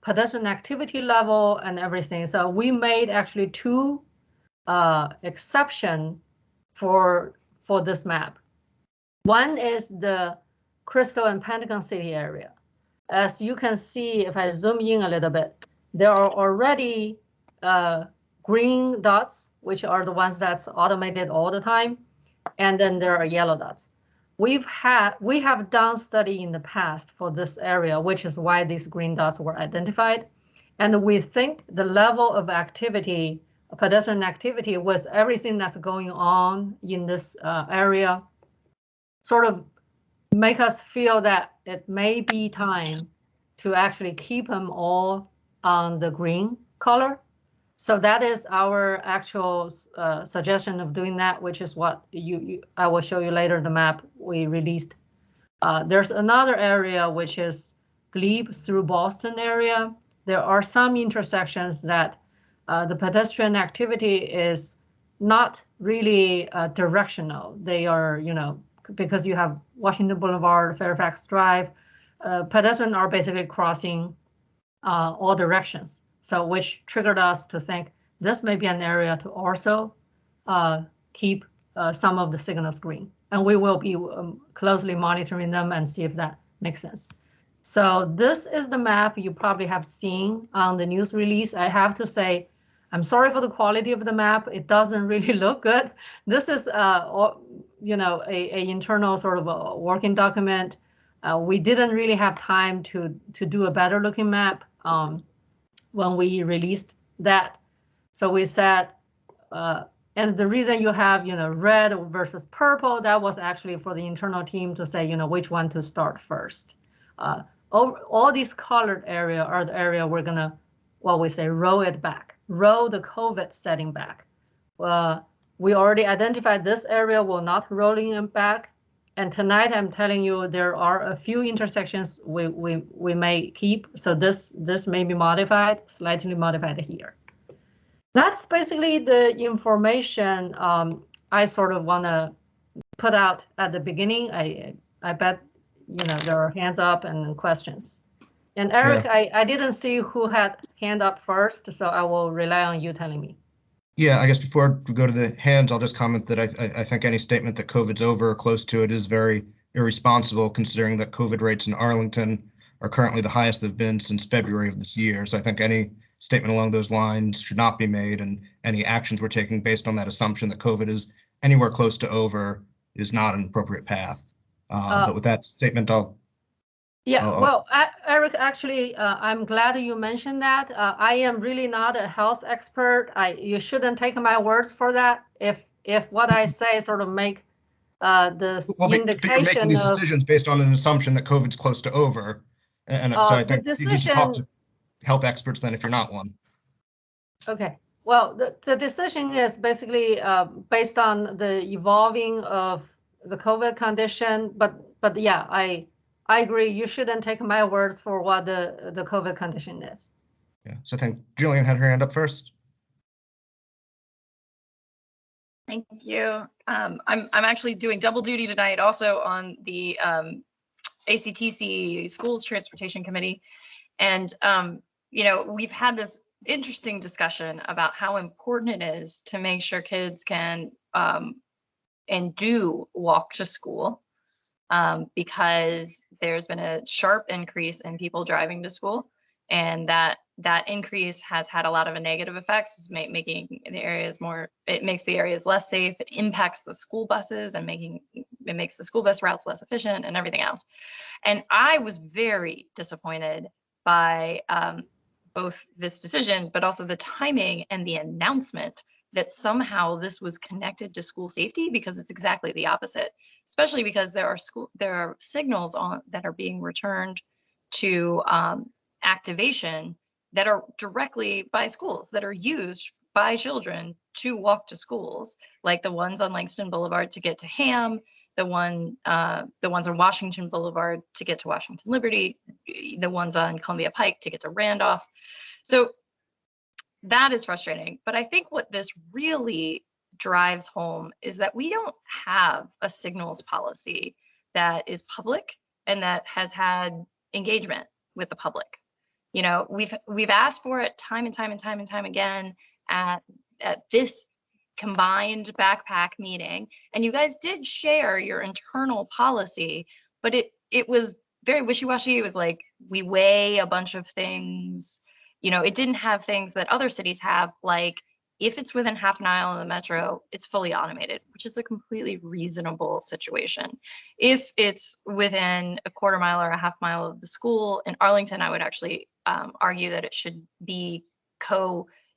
pedestrian activity level and everything. So we made actually two exception for this map. One is the Crystal and Pentagon City area. As you can see, if I zoom in a little bit, there are already green dots, which are the ones that's automated all the time, and then there are yellow dots. We have done study in the past for this area, which is why these green dots were identified, and we think the level of activity, pedestrian activity, with everything that's going on in this area, sort of make us feel that it may be time to actually keep them all on the green color. So that is our actual suggestion of doing that, which is what I will show you later, the map we released. There's another area, which is Glebe through Boston area. There are some intersections that the pedestrian activity is not really directional. They are, because you have Washington Boulevard, Fairfax Drive, pedestrians are basically crossing all directions. So which triggered us to think this may be an area to also keep some of the signals green. And we will be closely monitoring them and see if that makes sense. So this is the map you probably have seen on the news release. I have to say, I'm sorry for the quality of the map. It doesn't really look good. This is, a internal sort of a working document. We didn't really have time to do a better looking map when we released that. So we said, and the reason you have, red versus purple, that was actually for the internal team to say, which one to start first. All these colored area are the area we're gonna, we say, roll it back, roll the COVID setting back. We already identified this area, we're not rolling it back. And tonight I'm telling you there are a few intersections we may keep. So this may be modified, slightly modified here. That's basically the information I sort of want to put out at the beginning. I bet there are hands up and questions. And Eric, I didn't see who had hand up first, so I will rely on you telling me. Yeah, I guess before we go to the hands, I'll just comment that I think any statement that COVID's over or close to it is very irresponsible, considering that COVID rates in Arlington are currently the highest they've been since February of this year. So I think any statement along those lines should not be made, and any actions we're taking based on that assumption that COVID is anywhere close to over is not an appropriate path. But with that statement, Well, Eric, actually, I'm glad you mentioned that. I am really not a health expert. You shouldn't take my words for that. If what I say sort of make the indication but you're making these decisions based on an assumption that COVID's close to over, and so I think you need to talk to health experts then if you're not one. Okay. Well, the decision is basically based on the evolving of the COVID condition, but yeah, I agree. You shouldn't take my words for what the COVID condition is. Yeah. So I think Jillian had her hand up first. Thank you. I'm actually doing double duty tonight, also on the ACTC Schools Transportation Committee, and you know, we've had this interesting discussion about how important it is to make sure kids can and do walk to school. Because there's been a sharp increase in people driving to school, and that increase has had a lot of negative effects. It's making the areas it makes the areas less safe. It impacts the school buses and it makes the school bus routes less efficient and everything else. And I was very disappointed by both this decision, but also the timing and the announcement that somehow this was connected to school safety, because it's exactly the opposite. Especially because there are signals that are being returned to activation that are directly by schools, that are used by children to walk to schools, like the ones on Langston Boulevard to get to Ham, the ones on Washington Boulevard to get to Washington Liberty, the ones on Columbia Pike to get to Randolph. So that is frustrating. But I think what this really drives home is that we don't have a signals policy that is public and that has had engagement with the public. You know, we've asked for it time and time again at this combined BAC-PAC meeting, and you guys did share your internal policy, but it was very wishy-washy. It was like, we weigh a bunch of things. You know, it didn't have things that other cities have, like, if it's within half an mile of the metro, it's fully automated, which is a completely reasonable situation. If it's within a quarter mile or a half mile of the school in Arlington, I would actually argue that it should be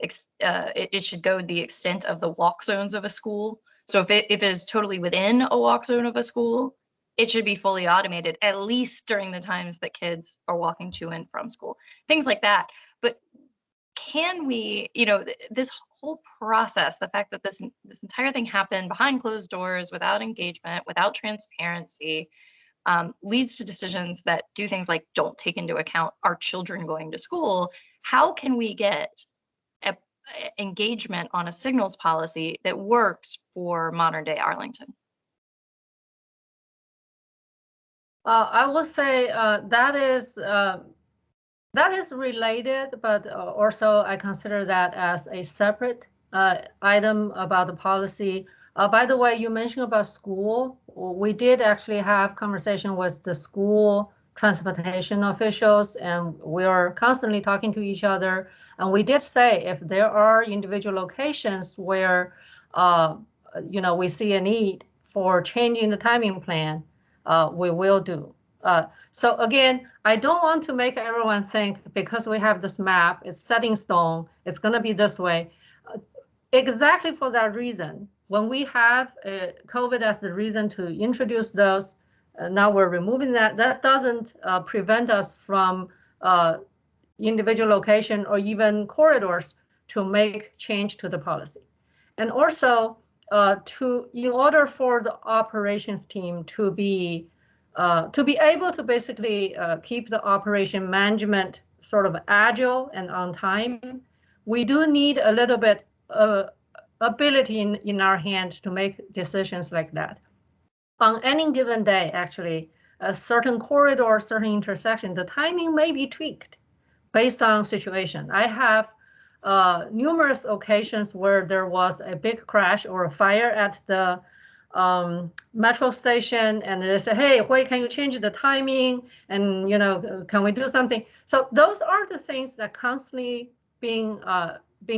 it should go the extent of the walk zones of a school. So if it is totally within a walk zone of a school, it should be fully automated, at least during the times that kids are walking to and from school, things like that. But can we, you know, this whole process, the fact that this entire thing happened behind closed doors, without engagement, without transparency, leads to decisions that do things like don't take into account our children going to school. How can we get engagement on a signals policy that works for modern day Arlington? I will say that is related, but also I consider that as a separate item about the policy. By the way, you mentioned about school. We did actually have conversation with the school transportation officials, and we are constantly talking to each other. And we did say if there are individual locations where, you know, we see a need for changing the timing plan, we will do. So again, I don't want to make everyone think because we have this map, it's set in stone, it's going to be this way. Exactly for that reason, when we have COVID as the reason to introduce those, now we're removing that. That doesn't prevent us from individual location or even corridors to make change to the policy. And also, in order for the operations team to be able to basically keep the operation management sort of agile and on time, we do need a little bit ability in our hands to make decisions like that. On any given day, actually, a certain corridor, certain intersection, the timing may be tweaked based on situation. I have numerous occasions where there was a big crash or a fire at the metro station, and they say, hey, wait, can you change the timing? And, can we do something? So those are the things that constantly being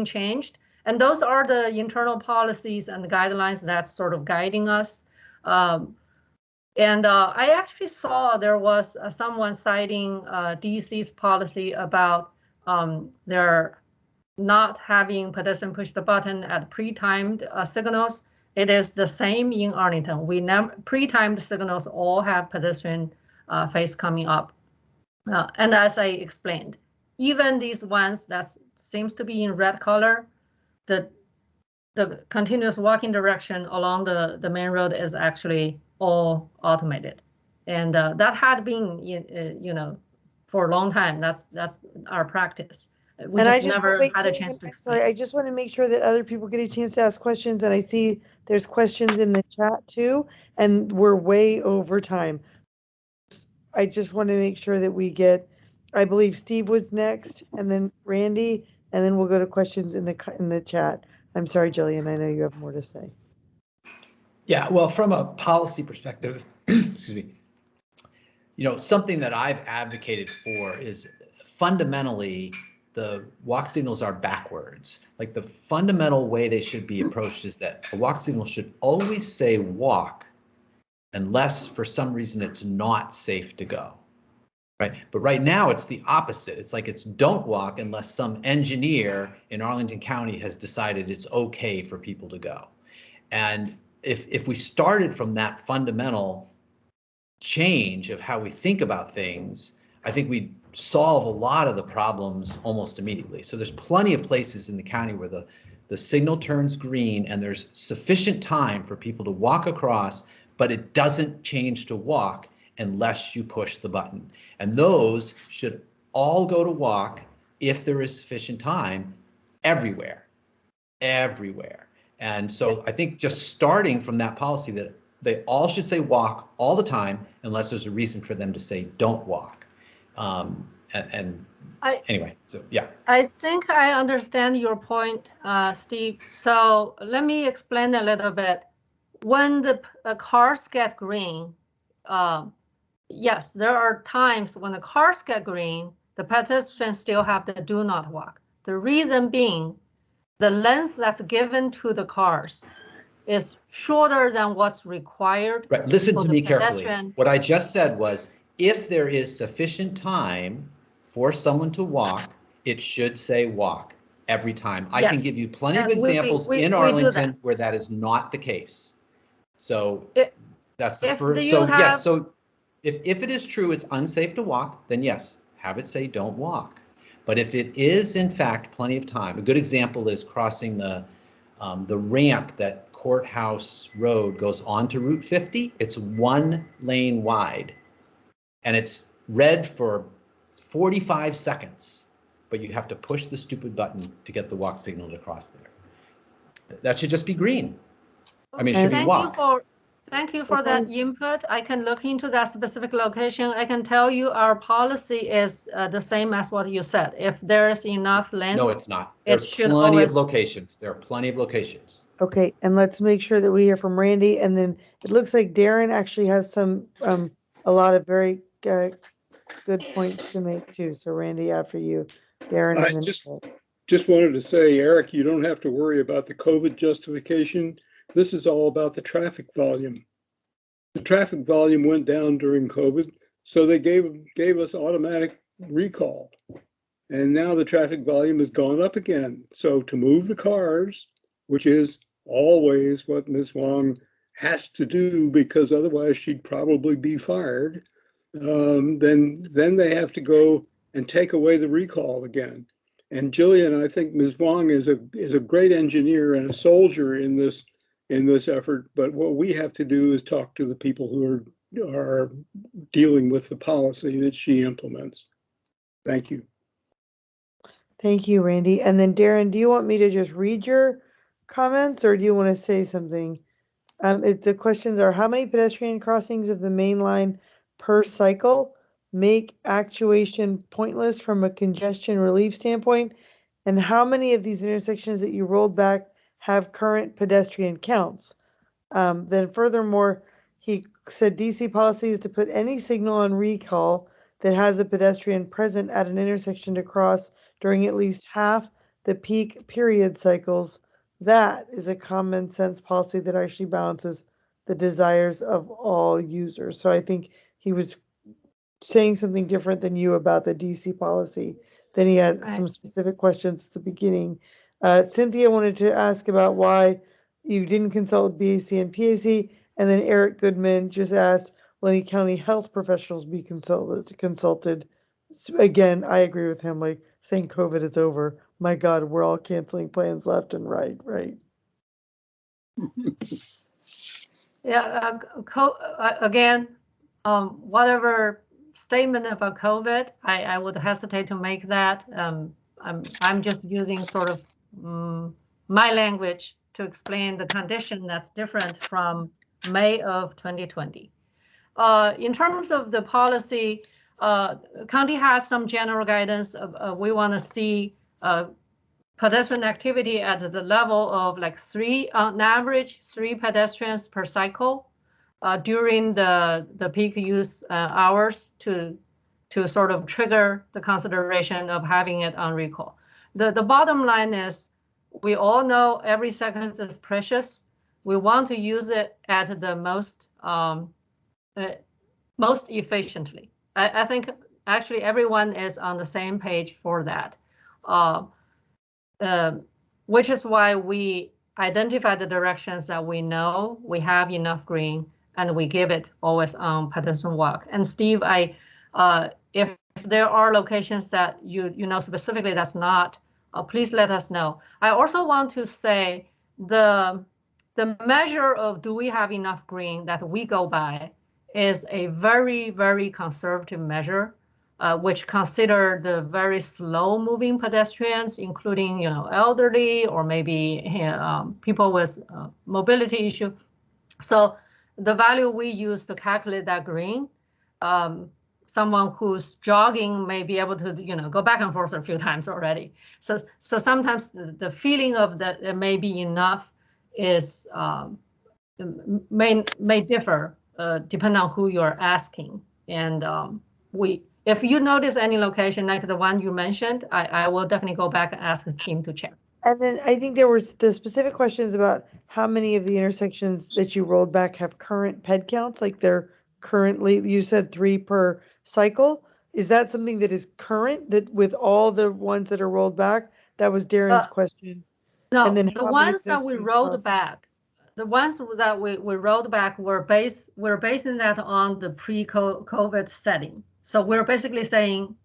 changed. And those are the internal policies and the guidelines that's sort of guiding us. And I actually saw there was someone citing DC's policy about their not having pedestrian push the button at pre-timed signals. It is the same in Arlington. We never pre-timed signals all have pedestrian face coming up. And as I explained, even these ones that seems to be in red color, the continuous walking direction along the main road is actually all automated. And that had been, for a long time, that's our practice. We just never had a chance to explain. Sorry, I just want to make sure that other people get a chance to ask questions, and I see there's questions in the chat too, and we're way over time. I just want to make sure that we get, I believe Steve was next, and then Randy, and then we'll go to questions in the chat. I'm sorry, Jillian, I know you have more to say. Yeah, well, from a policy perspective, excuse me, something that I've advocated for is fundamentally the walk signals are backwards. Like the fundamental way they should be approached is that a walk signal should always say walk unless for some reason it's not safe to go, right? But right now it's the opposite. It's like it's don't walk unless some engineer in Arlington County has decided it's okay for people to go. And if we started from that fundamental change of how we think about things, I think we'd solve a lot of the problems almost immediately. So there's plenty of places in the county where the signal turns green and there's sufficient time for people to walk across, but it doesn't change to walk unless you push the button. And those should all go to walk if there is sufficient time everywhere. And so I think just starting from that policy that they all should say walk all the time unless there's a reason for them to say don't walk. Anyway, so yeah. I think I understand your point, Steve. So let me explain a little bit. When the cars get green, yes, there are times when the cars get green, the pedestrians still have the do not walk. The reason being, the length that's given to the cars is shorter than what's required. Right, listen to me carefully. What I just said was, if there is sufficient time for someone to walk, it should say walk every time. I can give you plenty of examples in Arlington where that is not the case. So that's the first. So yes, so if it is true it's unsafe to walk, then yes, have it say don't walk. But if it is in fact plenty of time, a good example is crossing the ramp that Courthouse Road goes onto Route 50. It's 1 lane wide, and it's red for 45 seconds, but you have to push the stupid button to get the walk signal to cross there. That should just be green. I mean, it should be walk. Thank you for that input. I can look into that specific location. I can tell you our policy is the same as what you said. If there is enough length. No, it's not. There's plenty of locations. There are plenty of locations. Okay, and let's make sure that we hear from Randy, and then it looks like Darren actually has a lot of very good points to make too. So Randy, after you, Darren. I just wanted to say, Eric, you don't have to worry about the COVID justification. This is all about the traffic volume. The traffic volume went down during COVID, so they gave us automatic recall. And now the traffic volume has gone up again. So to move the cars, which is always what Ms. Wong has to do because otherwise she'd probably be fired, then they have to go and take away the recall again. And Jillian, I think Ms. Wong is a great engineer and a soldier in this effort, but what we have to do is talk to the people who are dealing with the policy that she implements. Thank you. Thank you, Randy. And then Darren, do you want me to just read your comments or do you want to say something? The questions are, how many pedestrian crossings of the main line per cycle make actuation pointless from a congestion relief standpoint? And how many of these intersections that you rolled back have current pedestrian counts? Then furthermore, he said DC policy is to put any signal on recall that has a pedestrian present at an intersection to cross during at least half the peak period cycles. That is a common sense policy that actually balances the desires of all users. So I think he was saying something different than you about the DC policy. Then he had some specific questions at the beginning. Cynthia wanted to ask about why you didn't consult with BAC and PAC, and then Eric Goodman just asked, will any county health professionals be consulted? Again, I agree with him, like saying COVID is over. My God, we're all canceling plans left and right. Yeah, again, whatever statement about COVID, I would hesitate to make that. I'm just using sort of my language to explain the condition that's different from May of 2020. In terms of the policy, county has some general guidance. We want to see pedestrian activity at the level of like on average, 3 pedestrians per cycle during the peak use hours to sort of trigger the consideration of having it on recall. The bottom line is, we all know every second is precious. We want to use it at the most efficiently. I think actually everyone is on the same page for that, which is why we identify the directions that we know we have enough green, and we give it always on pedestrian walk. And Steve, if there are locations that you know specifically that's not, please let us know. I also want to say the measure of do we have enough green that we go by is a very, very conservative measure, which consider the very slow moving pedestrians, including elderly or maybe people with mobility issue. So the value we use to calculate that green, someone who's jogging may be able to go back and forth a few times already. So sometimes the feeling of that it may be enough is may differ depending on who you're asking. And if you notice any location like the one you mentioned, I will definitely go back and ask the team to check. And then I think there was the specific questions about how many of the intersections that you rolled back have current ped counts, like they're currently, you said 3 per cycle. Is that something that is current, that with all the ones that are rolled back? That was Darren's question. No, and then the ones that we rolled back, we're basing that on the pre-COVID setting. So we're basically saying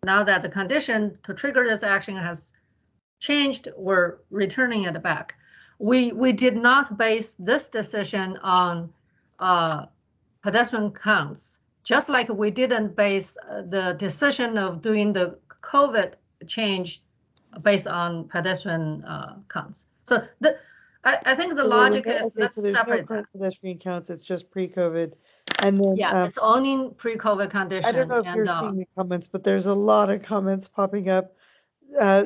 now that the condition to trigger this action has changed, we're returning it back. We did not base this decision on pedestrian counts, just like we didn't base the decision of doing the COVID change based on pedestrian counts. So I think the logic is, let's separate that. Pedestrian counts, it's just pre-COVID. And then it's only pre-COVID condition. I don't know if you're seeing the comments, but there's a lot of comments popping up.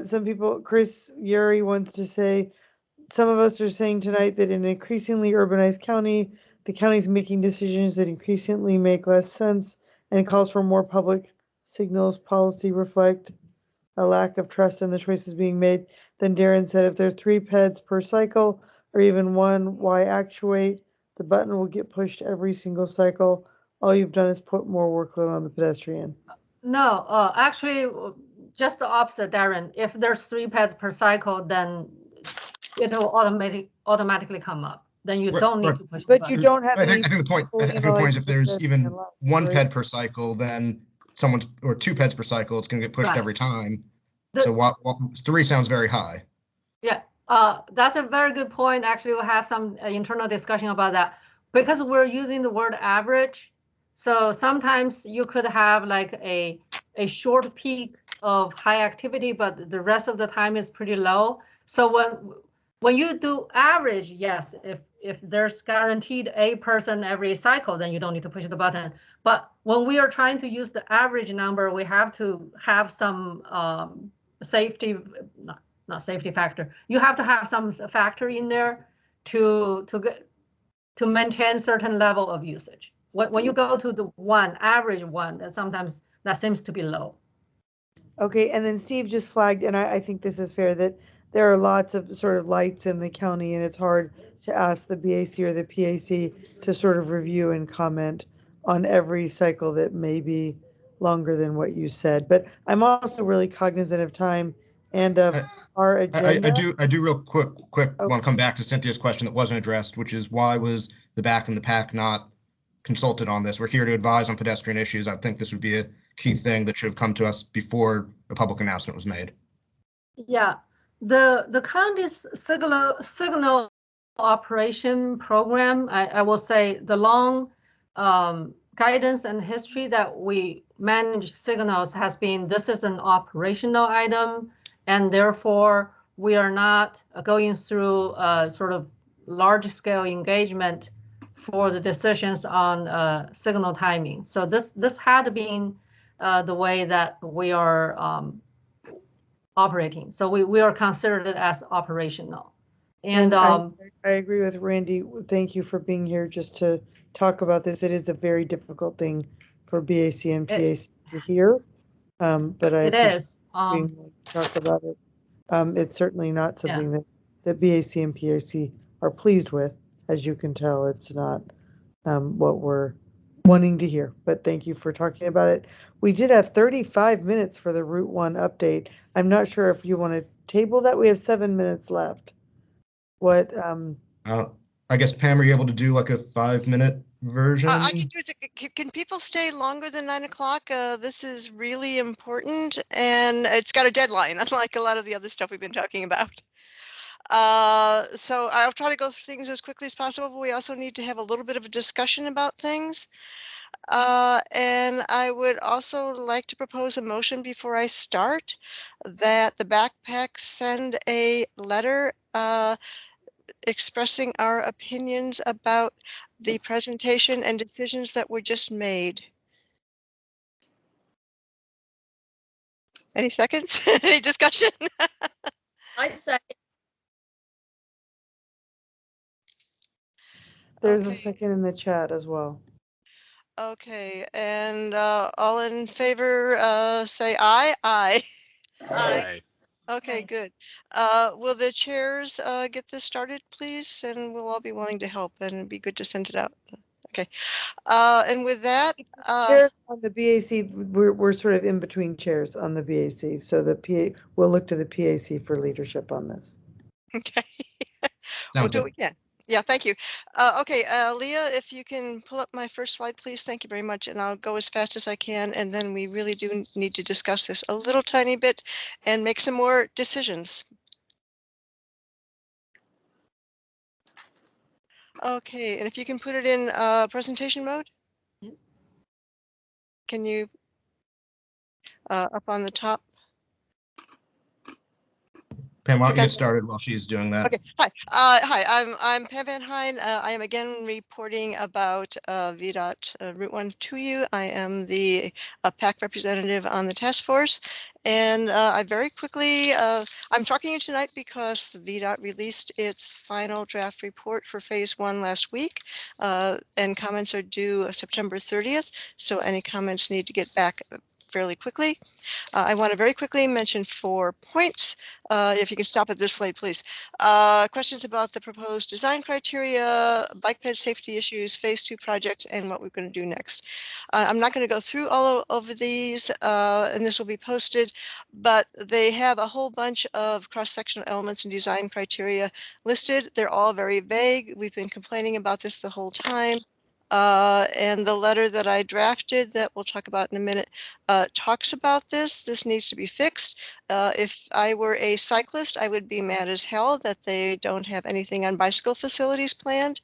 Some people, Chris Yuri wants to say, some of us are saying tonight that in an increasingly urbanized county, the county's making decisions that increasingly make less sense, and calls for more public signals. Policy reflect a lack of trust in the choices being made. Then Darren said, if there's 3 peds per cycle or even 1, why actuate? The button will get pushed every single cycle. All you've done is put more workload on the pedestrian. No, actually, just the opposite, Darren. If there's 3 peds per cycle, then it will automatically come up. Then you don't need to push the button. But you don't have I think the point is, if there's even 1 ped per cycle, then or 2 peds per cycle, it's going to get pushed every time. So 3 sounds very high. Yeah, that's a very good point. Actually, we'll have some internal discussion about that, because we're using the word average. So sometimes you could have like a short peak of high activity, but the rest of the time is pretty low. So when you do average, yes, if there's guaranteed a person every cycle, then you don't need to push the button. But when we are trying to use the average number, we have to have some safety, not safety factor. You have to have some factor in there to maintain certain level of usage. When you go to the average one, that sometimes that seems to be low. Okay, and then Steve just flagged, and I think this is fair, that there are lots of sort of lights in the county, and it's hard to ask the BAC or the PAC to sort of review and comment on every cycle that may be longer than what you said. But I'm also really cognizant of time and of our agenda. I do real quick want to come back to Cynthia's question that wasn't addressed, which is why was the BAC and the PAC not consulted on this? We're here to advise on pedestrian issues. I think this would be a key thing that should have come to us before a public announcement was made. Yeah, the county's signal operation program, I will say the long guidance and history that we manage signals has been, this is an operational item, and therefore we are not going through sort of large scale engagement for the decisions on signal timing. So this had been the way that we are operating. So we are considered as operational. And I agree with Randy. Thank you for being here just to talk about this. It is a very difficult thing for BAC and PAC to hear, but I appreciate being here to talk about it. It's certainly not something that BAC and PAC are pleased with. As you can tell, it's not what we're wanting to hear, but thank you for talking about it. We did have 35 minutes for the Route 1 update. I'm not sure if you want to table that. We have 7 minutes left. What? I guess, Pam, are you able to do like a 5-minute version? I can do it. Can people stay longer than 9 o'clock? This is really important, and it's got a deadline, unlike a lot of the other stuff we've been talking about. So I'll try to go through things as quickly as possible, but we also need to have a little bit of a discussion about things. And I would also like to propose a motion before I start that the BAC-PAC send a letter expressing our opinions about the presentation and decisions that were just made. Any seconds? Any discussion? I second. There's a second in the chat as well. Okay, and all in favor say aye. Aye. Aye. Okay, good. Will the chairs get this started, please? And we'll all be willing to help, and it'd be good to send it out. Okay. And with that, chairs on the BAC, we're sort of in between chairs on the BAC, so the PA we'll look to the PAC for leadership on this. Okay. We'll do it again. Yeah, thank you. Okay, Leah, if you can pull up my first slide, please. Thank you very much. And I'll go as fast as I can. And then we really do need to discuss this a little tiny bit and make some more decisions. Okay, and if you can put it in presentation mode. Can you up on the top? Pam, why don't you get started while she's doing that? Okay. Hi. I'm Pam Van Hine. I am again reporting about VDOT Route 1 to you. I am the PAC representative on the task force, and I very quickly I'm talking to you tonight because VDOT released its final draft report for Phase 1 last week, and comments are due September 30th. So any comments need to get back fairly quickly. I want to very quickly mention 4 points. If you can stop at this slide, please. Questions about the proposed design criteria, bike ped safety issues, Phase 2 projects, and what we're going to do next. I'm not going to go through all of these, and this will be posted, but they have a whole bunch of cross-sectional elements and design criteria listed. They're all very vague. We've been complaining about this the whole time. And the letter that I drafted that we'll talk about in a minute talks about this. This needs to be fixed. If I were a cyclist, I would be mad as hell that they don't have anything on bicycle facilities planned.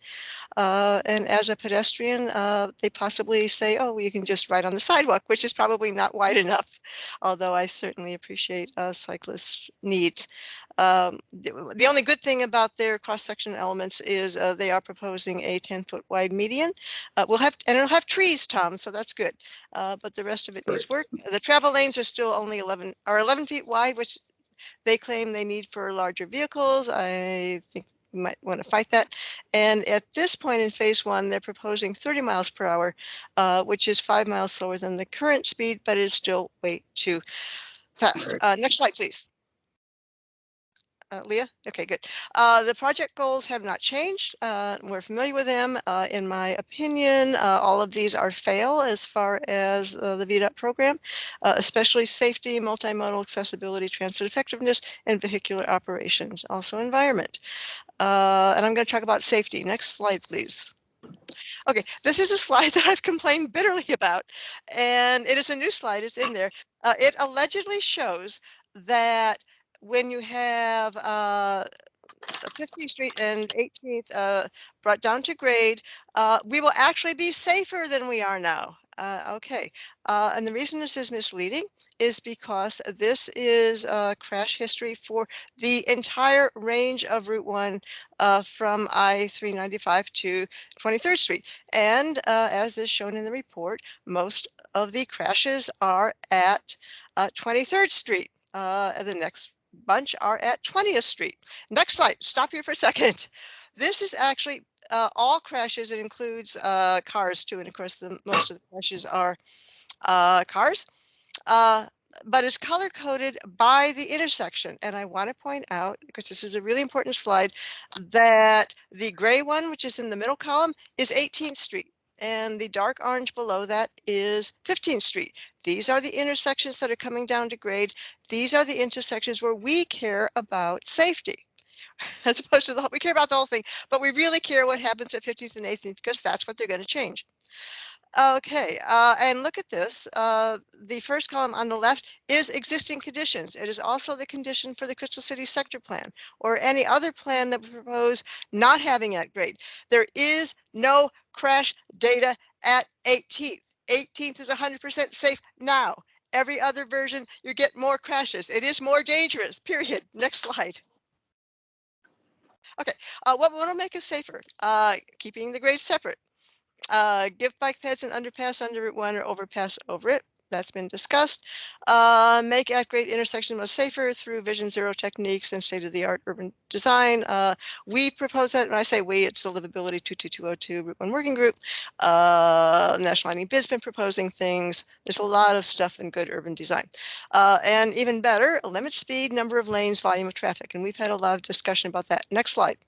And as a pedestrian, they possibly say, oh, well, you can just ride on the sidewalk, which is probably not wide enough, although I certainly appreciate cyclists' needs. The only good thing about their cross-section elements is they are proposing a 10-foot wide median. It'll have trees, Tom, so that's good. But the rest of it needs work. The travel lanes are still only 11 feet wide, which they claim they need for larger vehicles. I think we might want to fight that. And at this point in phase one, they're proposing 30 miles per hour, which is 5 miles slower than the current speed, but is still way too fast. Next slide, please. Leah? Okay, good. The project goals have not changed. We're familiar with them. In my opinion, all of these are fail as far as the VDOT program, especially safety, multimodal accessibility, transit effectiveness, and vehicular operations, also environment. And I'm going to talk about safety. Next slide, please. Okay, this is a slide that I've complained bitterly about, and it is a new slide. It's in there. It allegedly shows that when you have 50th Street and 18th brought down to grade, we will actually be safer than we are now. Okay, and the reason this is misleading is because this is crash history for the entire range of Route 1 from I-395 to 23rd Street. And as is shown in the report, most of the crashes are at 23rd Street. The next bunch are at 20th Street. Next slide, stop here for a second. This is actually all crashes. It includes cars too, and of course most of the crashes are cars. But it's color coded by the intersection. And I want to point out, because this is a really important slide, that the gray one, which is in the middle column, is 18th Street. And the dark orange below that is 15th Street. These are the intersections that are coming down to grade. These are the intersections where we care about safety, as opposed to we care about the whole thing, but we really care what happens at 15th and 18th because that's what they're going to change. Okay, and look at this. The first column on the left is existing conditions. It is also the condition for the Crystal City sector plan or any other plan that we propose not having at grade. There is no crash data at 18th. 18th is 100% safe now. Every other version, you get more crashes. It is more dangerous, period. Next slide. Okay, what will make us safer? Keeping the grades separate. Give bike paths and underpass under Route 1 or overpass over it. That's been discussed. Make at-grade intersections more safer through Vision Zero techniques and state-of-the-art urban design. We propose that. When I say we, it's the Livability 22202 Route 1 Working Group. National Lighting Bid's been proposing things. There's a lot of stuff in good urban design. And even better, limit speed, number of lanes, volume of traffic. And we've had a lot of discussion about that. Next slide.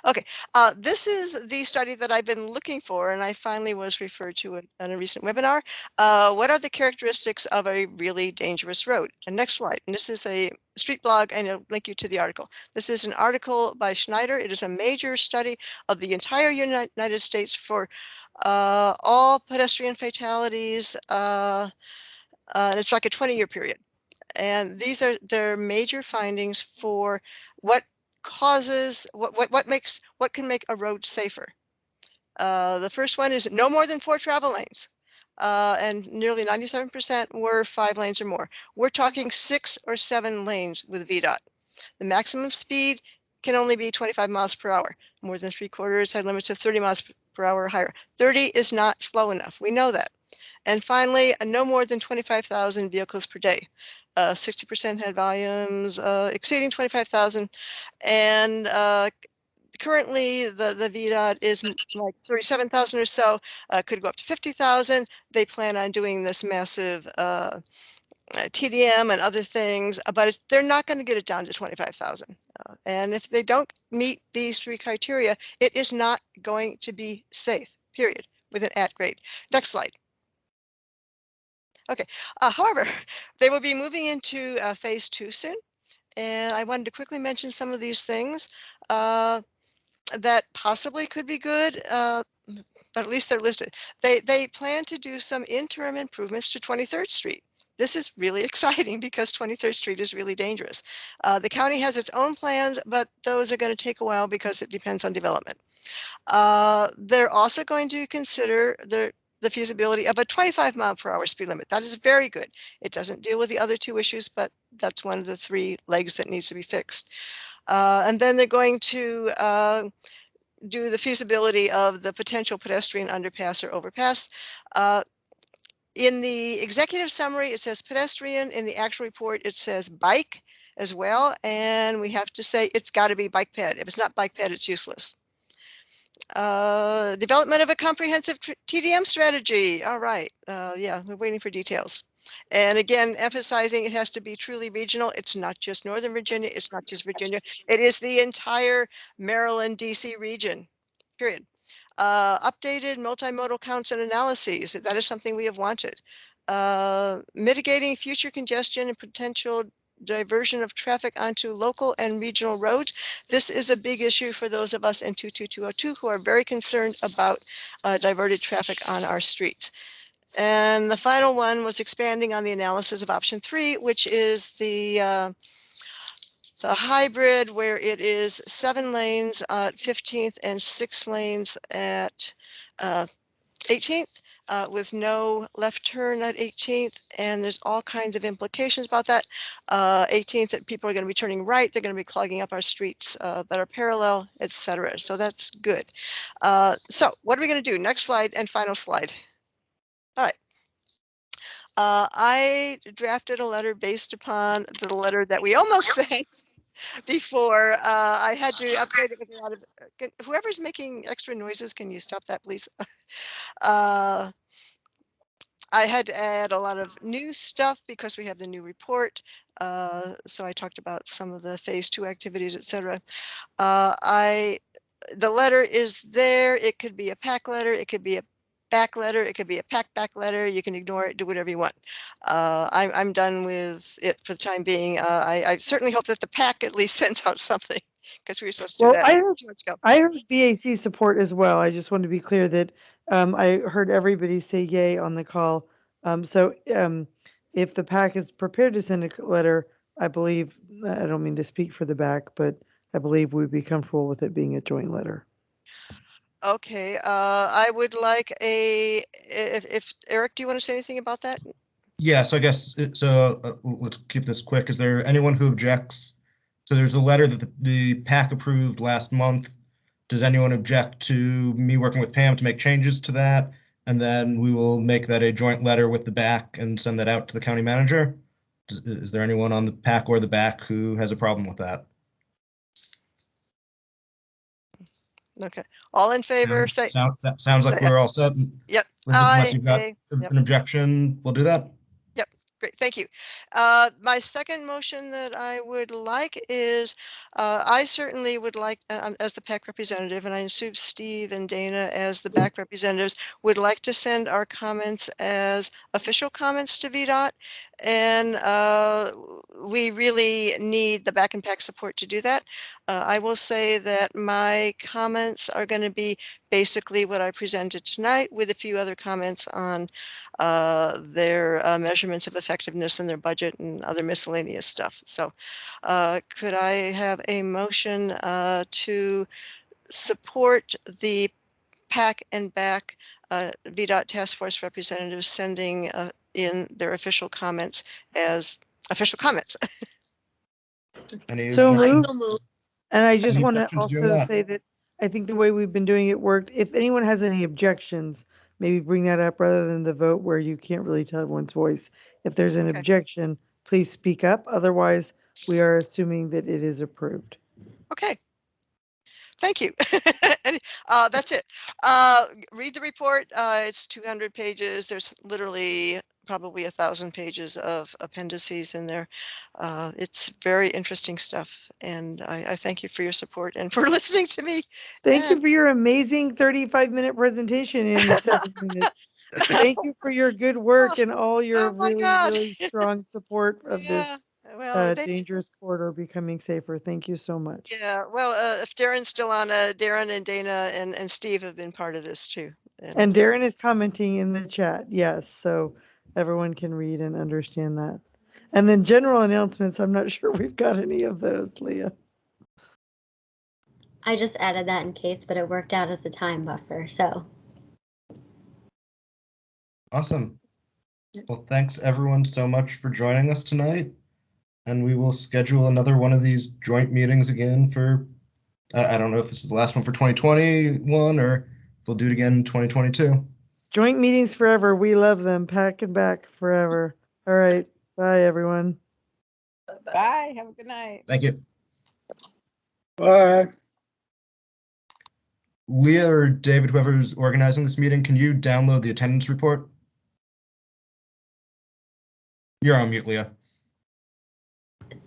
Okay, this is the study that I've been looking for, and I finally was referred to in a recent webinar. What are the characteristics of a really dangerous road? And next slide. And this is a street blog, and I'll link you to the article. This is an article by Schneider. It is a major study of the entire United States for all pedestrian fatalities. It's like a 20-year period. And these are their major findings for what causes, what can make a road safer. The first one is no more than 4 travel lanes. And nearly 97% were 5 lanes or more. We're talking 6 or 7 lanes with VDOT. The maximum speed can only be 25 miles per hour. More than 3/4 had limits of 30 miles per hour or higher. 30 is not slow enough. We know that. And finally, no more than 25,000 vehicles per day. 60% had volumes exceeding 25,000. And currently, the VDOT is like 37,000 or so, could go up to 50,000. They plan on doing this massive TDM and other things, but they're not going to get it down to 25,000. And if they don't meet these 3 criteria, it is not going to be safe, period, with an at grade. Next slide. Okay, however, they will be moving into phase 2 soon. And I wanted to quickly mention some of these things that possibly could be good, but at least they're listed. They plan to do some interim improvements to 23rd Street. This is really exciting because 23rd Street is really dangerous. The county has its own plans, but those are going to take a while because it depends on development. They're also going to consider the feasibility of a 25-mile-per-hour speed limit. That is very good. It doesn't deal with the other two issues, but that's one of the three legs that needs to be fixed. And then they're going to do the feasibility of the potential pedestrian underpass or overpass. In the executive summary, it says pedestrian. In the actual report, it says bike as well. And we have to say it's got to be bike ped. If it's not bike ped, it's useless. Development of a comprehensive TDM strategy. All right. Yeah, we're waiting for details. And again, emphasizing it has to be truly regional. It's not just Northern Virginia. It's not just Virginia. It is the entire Maryland, DC region, period. Updated multimodal counts and analyses. That is something we have wanted. Mitigating future congestion and potential diversion of traffic onto local and regional roads. This is a big issue for those of us in 22202 who are very concerned about diverted traffic on our streets. And the final one was expanding on the analysis of option 3, which is the hybrid where it is 7 lanes at 15th and 6 lanes at 18th. With no left turn at 18th, and there's all kinds of implications about that. 18th, that people are going to be turning right, they're going to be clogging up our streets that are parallel, etc. So that's good. So what are we going to do? Next slide and final slide. All right. I drafted a letter based upon the letter that we almost sent before. I had to upgrade it with a lot of, whoever's making extra noises, can you stop that, please? I had to add a lot of new stuff because we have the new report. So I talked about some of the phase 2 activities, etc. The letter is there. It could be a PAC letter. It could be a BAC letter. It could be a PAC-BAC letter. You can ignore it, do whatever you want. I'm done with it for the time being. I certainly hope that the PAC at least sends out something because we were supposed to do that 2 months ago. I heard BAC support as well. I just want to be clear that I heard everybody say yay on the call. If the PAC is prepared to send a letter, I believe, I don't mean to speak for the BAC, but I believe we'd be comfortable with it being a joint letter. Okay, I would like if Eric, do you want to say anything about that? Yeah, so I guess, let's keep this quick. Is there anyone who objects? So there's a letter that the PAC approved last month. Does anyone object to me working with Pam to make changes to that? And then we will make that a joint letter with the BAC and send that out to the county manager? Is there anyone on the PAC or the BAC who has a problem with that? Okay, all in favor, say. Sounds like we're all set. Yep. Unless you've got an objection, we'll do that. Yep, great, thank you. My second motion that I would like is, I certainly would like, as the PAC representative, and I assume Steve and Dana as the BAC representatives, would like to send our comments as official comments to VDOT. And we really need the BAC and PAC support to do that. I will say that my comments are going to be basically what I presented tonight with a few other comments on their measurements of effectiveness and their budget and other miscellaneous stuff. So could I have a motion to support the PAC and BAC VDOT task force representatives sending in their official comments as official comments? So moved. And I just want to objections to doing also that? say that I think the way we've been doing it worked. If anyone has any objections, maybe bring that up rather than the vote where you can't really tell everyone's voice. If there's an objection, please speak up. Otherwise, we are assuming that it is approved. Okay. Thank you. That's it. Read the report. It's 200 pages. There's literally probably 1,000 pages of appendices in there. It's very interesting stuff. And I thank you for your support and for listening to me. Thank you for your amazing 35-minute presentation in 7 minutes. Thank you for your good work and all your really strong support of this dangerous corridor becoming safer. Thank you so much. Yeah, well, if Darren's still on, Darren and Dana and Steve have been part of this too. And Darren is commenting in the chat. Yes. So everyone can read and understand that. And then general announcements, I'm not sure we've got any of those, Leah. I just added that in case, but it worked out as a time buffer, so. Awesome. Well, thanks everyone so much for joining us tonight. And we will schedule another one of these joint meetings again for, I don't know if this is the last one for 2021 or if we'll do it again in 2022. Joint meetings forever. We love them. PAC and BAC forever. All right. Bye, everyone. Bye. Have a good night. Thank you. Bye. Leah or David, whoever's organizing this meeting, can you download the attendance report? You're on mute, Leah.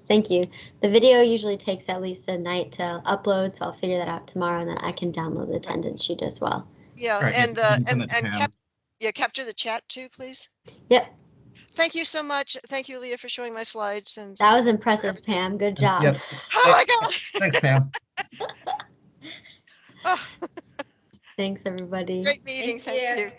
Thank you. The video usually takes at least a night to upload, so I'll figure that out tomorrow, and then I can download the attendance sheet as well. Yeah, Right, and yeah, send that to Pam. capture the chat too, please. Yep. Thank you so much. Thank you, Leah, for showing my slides. And That was impressive, Pam. Good job. Yep. oh my God. Thanks, Pam. Oh, Thanks, everybody. great meeting. Thank you.